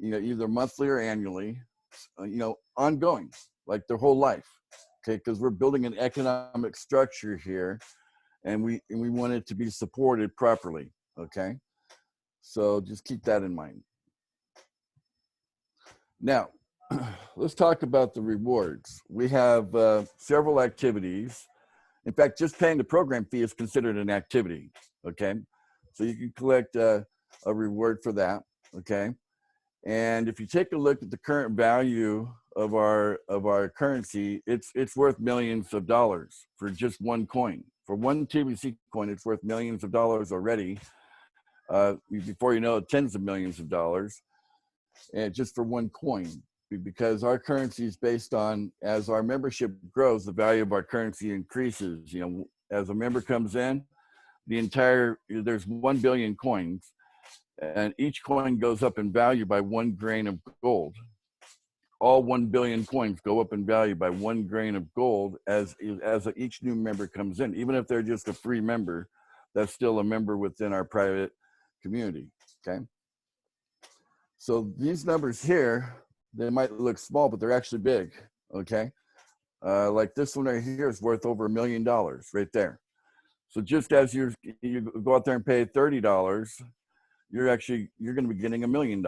S1: either monthly or annually, ongoing, like their whole life. Okay, because we're building an economic structure here, and we want it to be supported properly. Okay, so just keep that in mind. Now, let's talk about the rewards. We have several activities. In fact, just paying the program fee is considered an activity. Okay, so you can collect a reward for that. Okay, and if you take a look at the current value of our currency, it's worth millions of dollars for just one coin. For one TBC coin, it's worth millions of dollars already. Before you know it, tens of millions of dollars, and just for one coin, because our currency is based on, as our membership grows, the value of our currency increases. As a member comes in, there's 1 billion coins, and each coin goes up in value by 1 grain of gold. All 1 billion coins go up in value by 1 grain of gold as each new member comes in. Even if they're just a free member, that's still a member within our private community. Okay. So these numbers here, they might look small, but they're actually big. Okay. Like this one right here is worth over $1 million right there. So just as you go out there and pay $30, you're going to be getting $1 million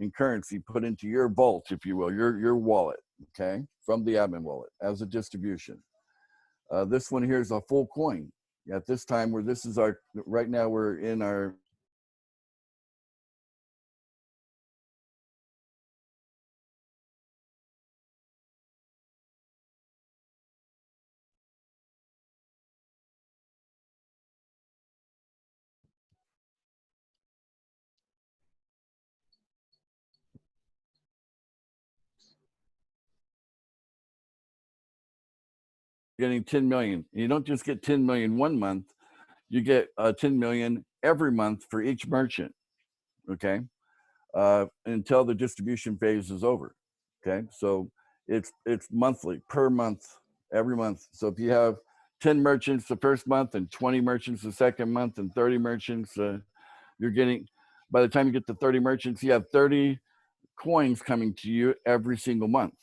S1: in currency put into your vault, if you will, your wallet, okay, from the admin wallet as a distribution. This one here is a full coin. At this time, right now we're in our getting 10 million. You don't just get 10 million one month, you get 10 million every month for each merchant, okay, until the distribution phase is over, okay? So it's monthly, per month, every month. So if you have 10 merchants the first month and 20 merchants the second month and 30 merchants, you're getting, by the time you get to 30 merchants, you have 30 coins coming to you every single month,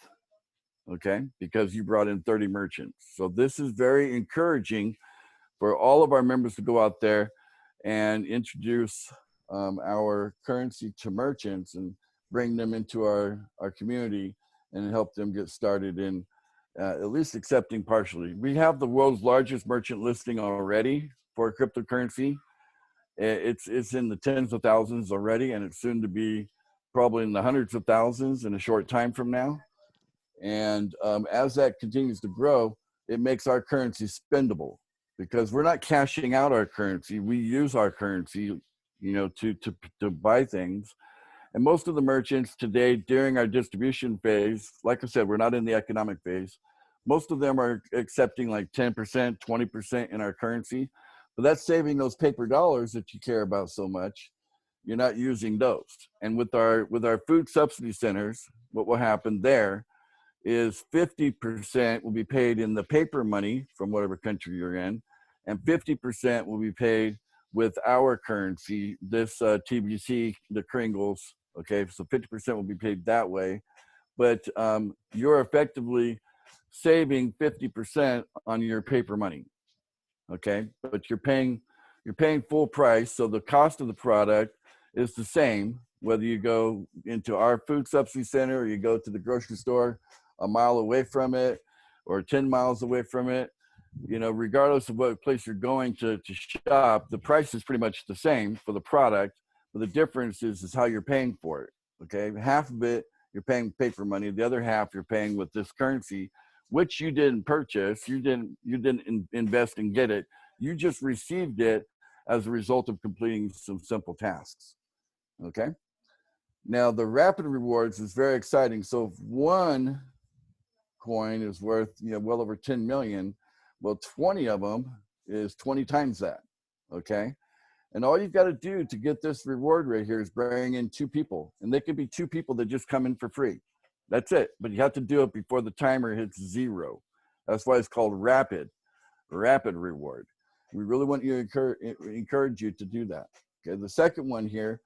S1: okay? Because you brought in 30 merchants. So this is very encouraging for all of our members to go out there and introduce our currency to merchants and bring them into our community and help them get started in at least accepting partially. We have the world's largest merchant listing already for cryptocurrency. It's in the tens of thousands already, and it's soon to be probably in the hundreds of thousands in a short time from now. And as that continues to grow, it makes our currency spendable, because we're not cashing out our currency. We use our currency, you know, to buy things. And most of the merchants today during our distribution phase, like I said, we're not in the economic phase. Most of them are accepting like 10%, 20% in our currency. But that's saving those paper dollars that you care about so much. You're not using those. And with our food subsidy centers, what will happen there is 50% will be paid in the paper money from whatever country you're in, and 50% will be paid with our currency, this TBC, the Kringles. Okay, so 50% will be paid that way, but you're effectively saving 50% on your paper money. Okay, but you're paying full price, so the cost of the product is the same whether you go into our food subsidy center or you go to the grocery store a mile away from it or 10 miles away from it. You know, regardless of what place you're going to shop, the price is pretty much the same for the product, but the difference is how you're paying for it. Okay, half of it you're paying paper money, the other half you're paying with this currency, which you didn't purchase, you didn't invest and get it, you just received it as a result of completing some simple tasks. Okay, now the rapid rewards is very exciting. So if one coin is worth, you know, well over 10 million, well, 20 of them is 20 times that. Okay, and all you've got to do to get this reward right here is bring in 2 people, and they could be 2 people that just come in for free. That's it, but you have to do it before the timer hits 0. That's why it's called rapid reward. We really want you to encourage you to do that. Okay, the second one here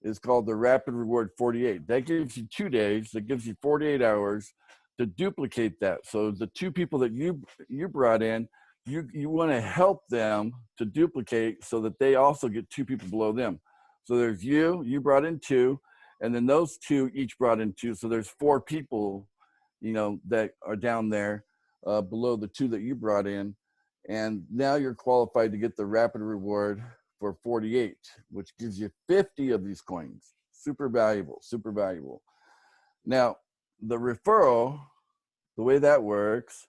S1: is called the rapid reward 48. That gives you 2 days, that gives you 48 hours to duplicate that. So the 2 people that you brought in, you want to help them to duplicate so that they also get 2 people below them. So there's you brought in 2, and then those 2 each brought in 2. So there's 4 people, you know, that are down there below the 2 that you brought in. And now you're qualified to get the rapid reward for 48, which gives you 50 of these coins. Super valuable, super valuable. Now, the referral, the way that works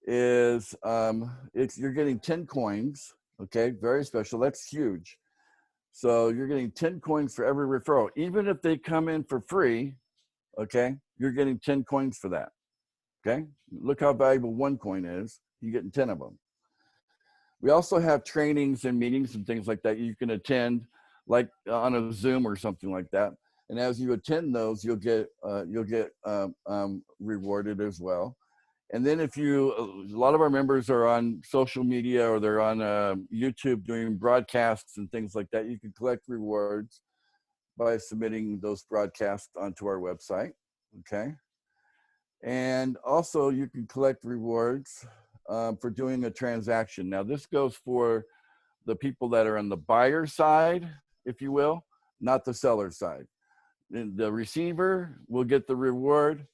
S1: is you're getting 10 coins, okay? Very special, that's huge. So you're getting 10 coins for every referral. Even if they come in for free, okay, you're getting 10 coins for that, okay? Look how valuable 1 coin is. You're getting 10 of them. We also have trainings and meetings and things like that you can attend, like on a Zoom or something like that. And as you attend those, you'll get rewarded as well. And then if a lot of our members are on social media or they're on YouTube doing broadcasts and things like that, you can collect rewards by submitting those broadcasts onto our website, okay? And also you can collect rewards for doing a transaction. Now this goes for the people that are on the buyer side, if you will, not the seller side. And the receiver will get the reward.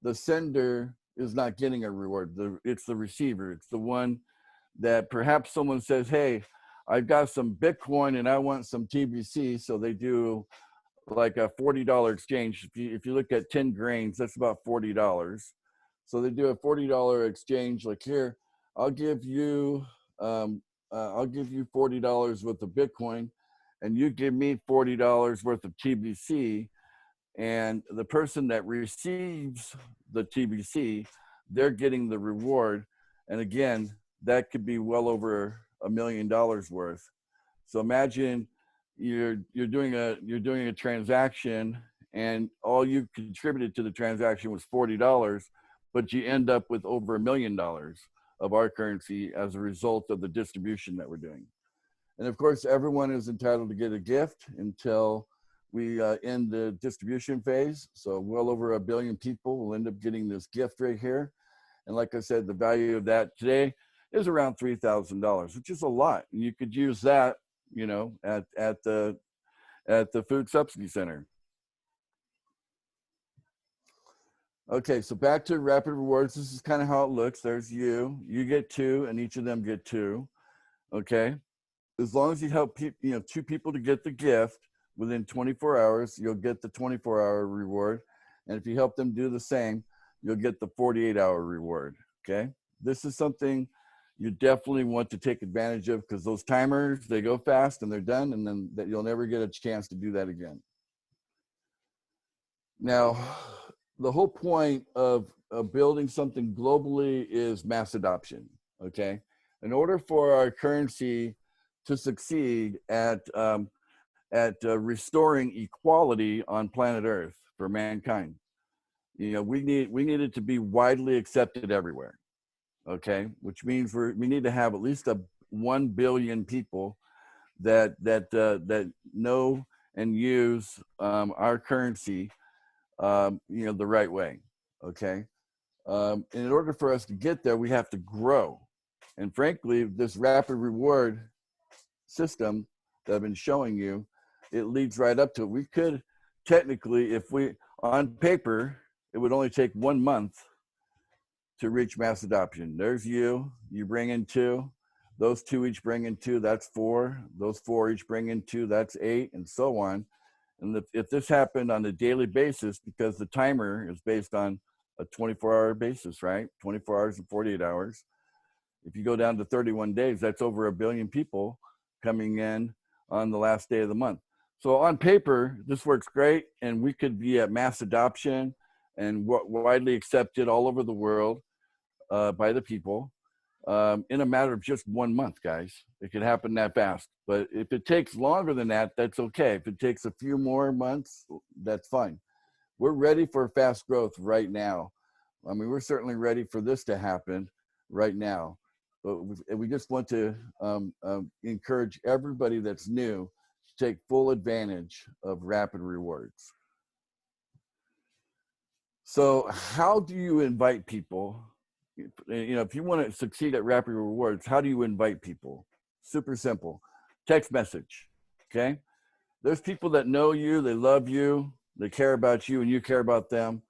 S1: The sender is not getting a reward. It's the receiver. It's the one that perhaps someone says, hey, I've got some Bitcoin and I want some TBC. So they do like a $40 exchange. If you look at 10 grains, that's about $40. So they do a $40 exchange. Like here, I'll give you $40 worth of Bitcoin, and you give me $40 worth of TBC. And the person that receives the TBC, they're getting the reward. And again, that could be well over $1 million worth. So imagine you're doing a transaction, and all you contributed to the transaction was $40, but you end up with over $1 million of our currency as a result of the distribution that we're doing. And of course, everyone is entitled to get a gift until we end the distribution phase. So well over 1 billion people will end up getting this gift right here. And like I said, the value of that today is around $3,000, which is a lot. And you could use that, you know, at the food subsidy center. Okay, so back to rapid rewards. This is kind of how it looks. There's you get 2, and each of them get 2. Okay, as long as you help you know, 2 people to get the gift within 24 hours, you'll get the 24-hour reward. And if you help them do the same, you'll get the 48-hour reward. Okay, this is something you definitely want to take advantage of, because those timers, they go fast and they're done, and then that you'll never get a chance to do that again. Now, the whole point of building something globally is mass adoption. Okay, in order for our currency to succeed at restoring equality on planet Earth for mankind, you know, we need it to be widely accepted everywhere. Okay, which means we need to have at least 1 billion people that know and use our currency, you know, the right way. Okay, in order for us to get there, we have to grow. And frankly, this rapid reward system that I've been showing you, it leads right up to it. We could technically, if we, on paper, it would only take 1 month to reach mass adoption. There's you bring in 2, those 2 each bring in 2, that's 4, those 4 each bring in 2, that's 8, and so on. And if this happened on a daily basis, because the timer is based on a 24-hour basis, right? 24 hours and 48 hours. If you go down to 31 days, that's over 1 billion people coming in on the last day of the month. So on paper, this works great, and we could be at mass adoption and widely accepted all over the world by the people in a matter of just 1 month, guys. It could happen that fast. But if it takes longer than that, that's okay. If it takes a few more months, that's fine. We're ready for fast growth right now. I mean, we're certainly ready for this to happen right now. But we just want to encourage everybody that's new to take full advantage of rapid rewards. So how do you invite people? You know, if you want to succeed at rapid rewards, how do you invite people? Super simple. Text message. Okay, there's people that know you, they love you, they care about you, and you care about them.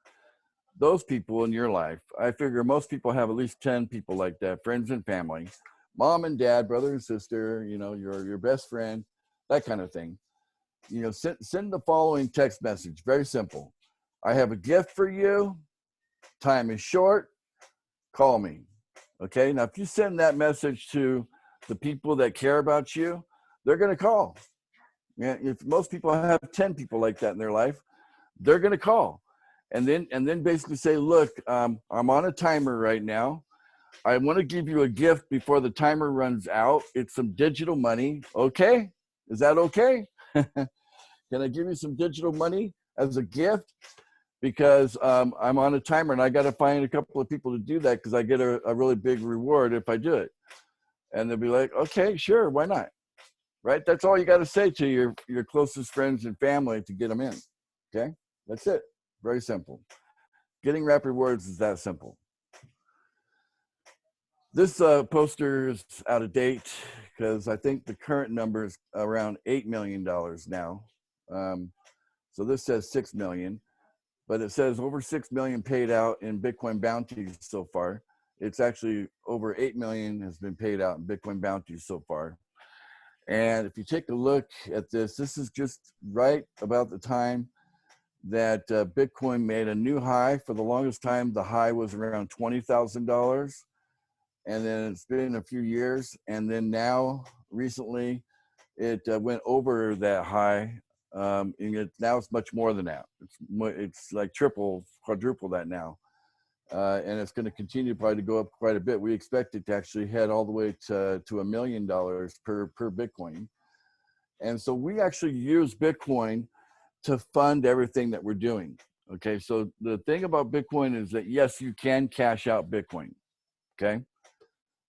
S1: Those people in your life, I figure most people have at least 10 people like that, friends and family, mom and dad, brother and sister, you know, your best friend, that kind of thing. You know, send the following text message. Very simple. I have a gift for you. Time is short. Call me. Okay, now if you send that message to the people that care about you, they're going to call. Yeah, if most people have 10 people like that in their life, they're going to call, and then basically say, look, I'm on a timer right now. I want to give you a gift before the timer runs out. It's some digital money. Okay, is that okay? Can I give you some digital money as a gift? Because I'm on a timer and I got to find a couple of people to do that, because I get a really big reward if I do it. And they'll be like, okay, sure, why not? Right? That's all you got to say to your closest friends and family to get them in. Okay? That's it. Very simple. Getting rapid rewards is that simple. This poster is out of date because I think the current number is around $8 million now. So this says 6 million, but it says over 6 million paid out in Bitcoin bounties so far. It's actually over 8 million has been paid out in Bitcoin bounties so far. And if you take a look at this, this is just right about the time that Bitcoin made a new high. For the longest time, the high was around $20,000. And then it's been a few years. And then now, recently, it went over that high. And now it's much more than that. It's like triple, quadruple that now. And it's going to continue probably to go up quite a bit. We expect it to actually head all the way to $1 million per Bitcoin. And so we actually use Bitcoin to fund everything that we're doing. Okay, so the thing about Bitcoin is that, yes, you can cash out Bitcoin. Okay,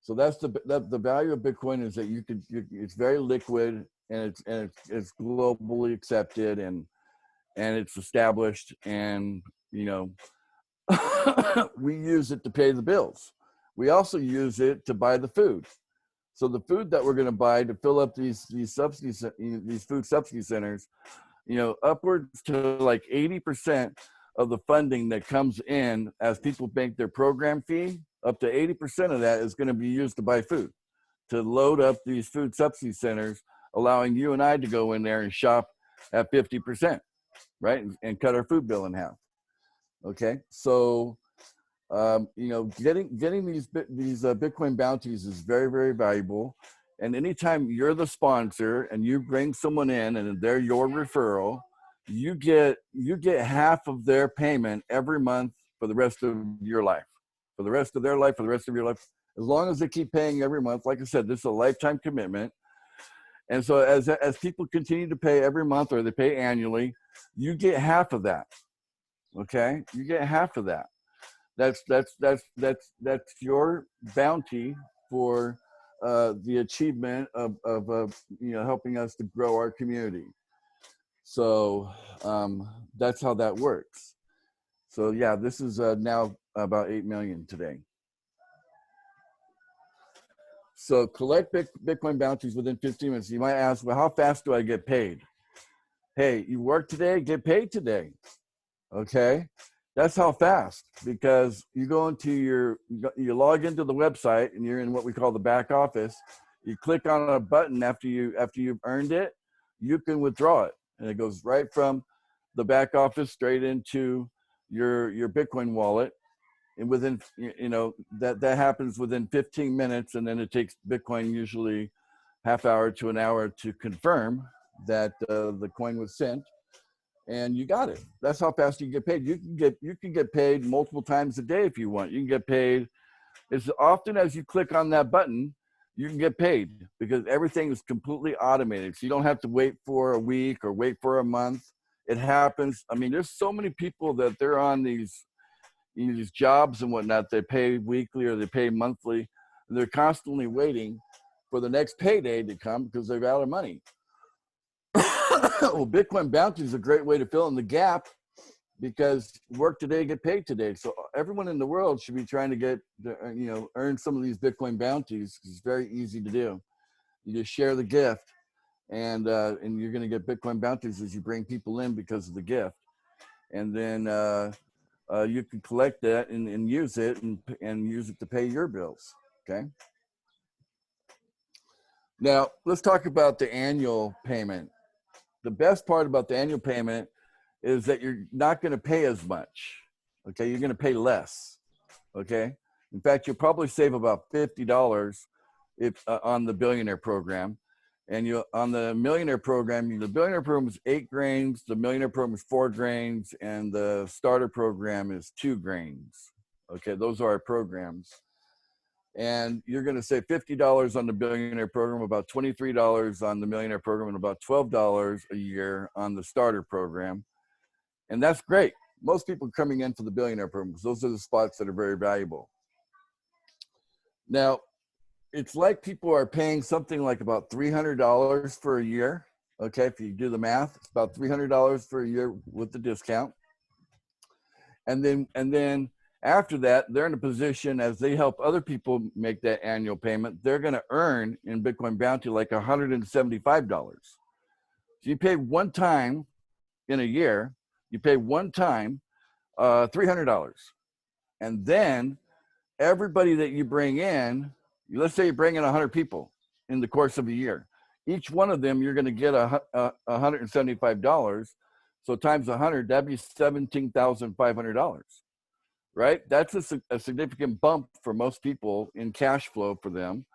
S1: so that's the value of Bitcoin, is that it's very liquid, and it's globally accepted, and it's established, and you know we use it to pay the bills. we also use it to buy the food. So the food that we're going to buy to fill up these food subsidy centers, you know, upwards to like 80% of the funding that comes in as people bank their program fee, up to 80% of that is going to be used to buy food, to load up these food subsidy centers, allowing you and I to go in there and shop at 50%, right? And cut our food bill in half. Okay, so you know, getting these Bitcoin bounties is very, very valuable. And anytime you're the sponsor and you bring someone in and they're your referral, you get half of their payment every month for the rest of your life, for the rest of their life, for the rest of your life, as long as they keep paying every month. Like I said, this is a lifetime commitment. And so as people continue to pay every month or they pay annually, you get half of that. Okay, you get half of that. That's your bounty for the achievement of you know, helping us to grow our community. So that's how that works. So yeah, this is now about 8 million today. So collect Bitcoin bounties within 15 minutes. You might ask, well, how fast do I get paid? Hey, you work today, get paid today. Okay, that's how fast, because you go into you log into the website and you're in what we call the back office. You click on a button after you've earned it, you can withdraw it, and it goes right from the back office straight into your Bitcoin wallet. And within, you know, that happens within 15 minutes, and then it takes Bitcoin usually half hour to an hour to confirm that the coin was sent. And you got it. That's how fast you get paid. You can get paid multiple times a day if you want. You can get paid as often as you click on that button. You can get paid because everything is completely automated. So you don't have to wait for a week or wait for a month. It happens. I mean, there's so many people that they're on these jobs and whatnot. They pay weekly or they pay monthly, and they're constantly waiting for the next payday to come because they're out of money. Well, Bitcoin Bounty is a great way to fill in the gap, because work today, get paid today. So everyone in the world should be trying to get, you know, earn some of these Bitcoin bounties. It's very easy to do. You just share the gift, and you're going to get Bitcoin bounties as you bring people in because of the gift. And then you can collect that and use it and use it to pay your bills. Okay. Now let's talk about the annual payment. The best part about the annual payment is that you're not going to pay as much. Okay, you're going to pay less. Okay, in fact, you'll probably save about $50 if on the billionaire program, and you on the millionaire program. The billionaire program is 8 grains, the millionaire program is 4 grains, and the starter program is 2 grains. Okay, those are our programs. And you're going to save $50 on the billionaire program, about $23 on the millionaire program, and about $12 a year on the starter program. And that's great. Most people are coming in for the billionaire program because those are the spots that are very valuable. Now, it's like people are paying something like about $300 for a year. Okay, if you do the math, it's about $300 for a year with the discount. And then after that, they're in a position, as they help other people make that annual payment, they're going to earn in Bitcoin Bounty like $175. So you pay one time in a year, you pay one time $300. And then everybody that you bring in, let's say you bring in 100 people in the course of a year, each one of them, you're going to get $175. So times 100, that'd be $17,500. Right? That's a significant bump for most people in cash flow for them.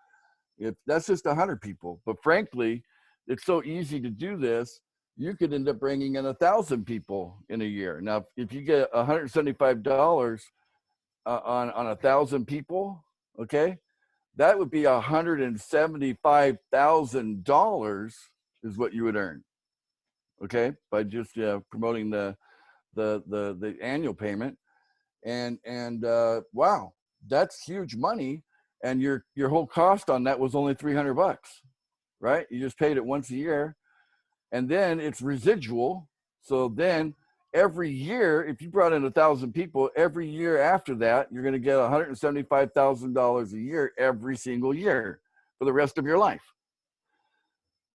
S1: If that's just 100 people, but frankly, it's so easy to do this. You could end up bringing in 1,000 people in a year. Now, if you get $175 on 1,000 people, okay, that would be $175,000 is what you would earn. Okay, by just promoting the annual payment. And wow, that's huge money. And your whole cost on that was only $300, right? You just paid it once a year, and then it's residual. So then every year, if you brought in 1,000 people, every year after that, you're going to get $175,000 a year every single year for the rest of your life.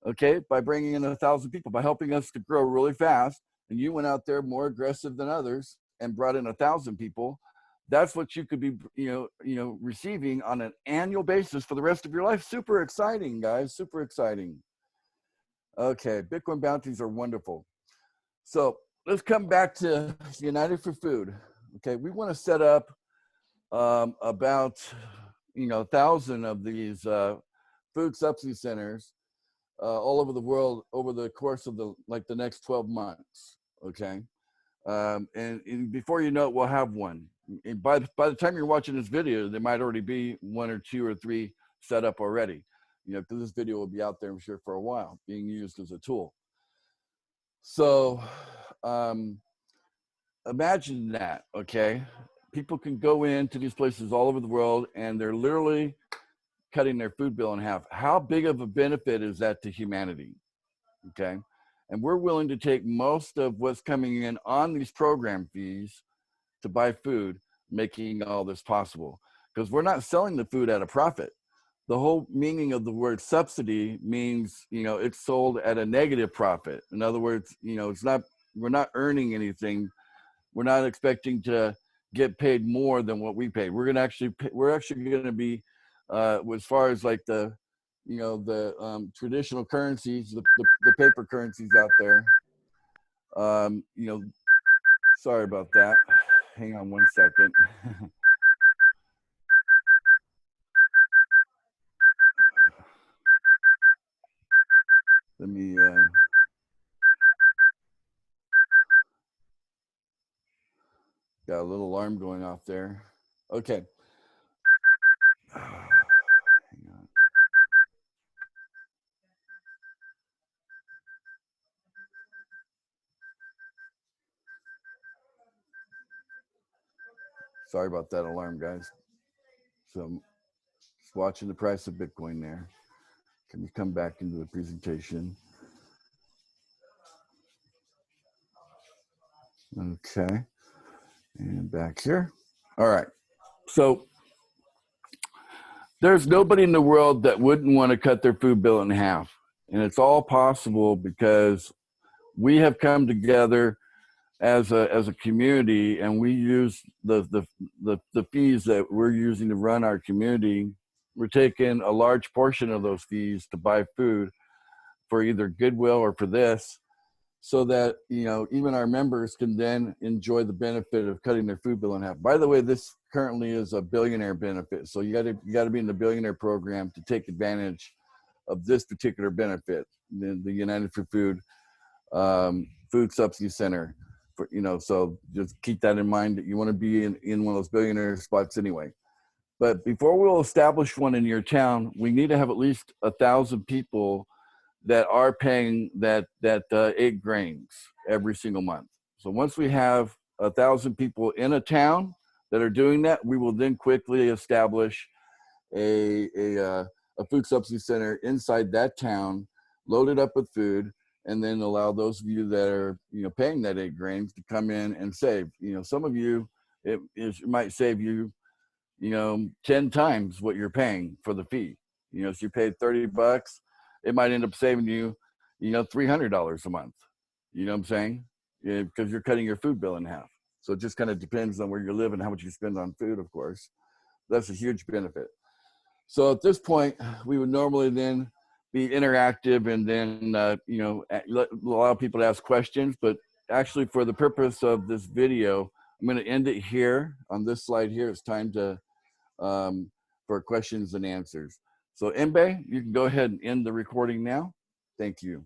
S1: Okay, by bringing in 1,000 people, by helping us to grow really fast, and you went out there more aggressive than others and brought in 1,000 people. That's what you could be, receiving on an annual basis for the rest of your life. Super exciting, guys. Super exciting. Okay, Bitcoin bounties are wonderful. So let's come back to United for Food. Okay, we want to set up about 1,000 of these food subsidy centers all over the world over the course of the next 12 months. Okay, and before you know it, we'll have one. And by the time you're watching this video, there might already be 1 or 2 or 3 set up already. Because this video will be out there, I'm sure, for a while, being used as a tool. So imagine that, okay? People can go into these places all over the world, and they're literally cutting their food bill in half. How big of a benefit is that to humanity, okay? And we're willing to take most of what's coming in on these program fees to buy food, making all this possible. Because we're not selling the food at a profit. The whole meaning of the word subsidy means, it's sold at a negative profit. In other words, we're not earning anything. We're not expecting to get paid more than what we pay. We're actually going to be, as far as like the traditional currencies, the paper currencies out there. Sorry about that. Hang on 1 second. Let me, got a little alarm going off there. Okay. Hang on. Sorry about that alarm, guys. So I'm just watching the price of Bitcoin there. Can we come back into the presentation? Okay. And back here. All right. So there's nobody in the world that wouldn't want to cut their food bill in half. And it's all possible because we have come together as a community, and we use the fees that we're using to run our community. We're taking a large portion of those fees to buy food for either Goodwill or for this, so that even our members can then enjoy the benefit of cutting their food bill in half. By the way, this currently is a billionaire benefit, so you got to be in the billionaire program to take advantage of this particular benefit, the United for Food food subsidy center. So just keep that in mind, that you want to be in one of those billionaire spots anyway. But before we'll establish one in your town, we need to have at least 1,000 people that are paying that 8 grains every single month. So once we have 1,000 people in a town that are doing that, we will then quickly establish a food subsidy center inside that town, load it up with food, and then allow those of you that are paying that 8 grains to come in and save. Some of you, it might save you 10 times what you're paying for the fee. If you paid $30, it might end up saving you $300 a month. You know what I'm saying? Because you're cutting your food bill in half. So it just kind of depends on where you live and how much you spend on food, of course. That's a huge benefit. So at this point, we would normally then be interactive and then allow people to ask questions. But actually, for the purpose of this video, I'm going to end it here on this slide here. It's time to for questions and answers. So Mbe, you can go ahead and end the recording now. Thank you.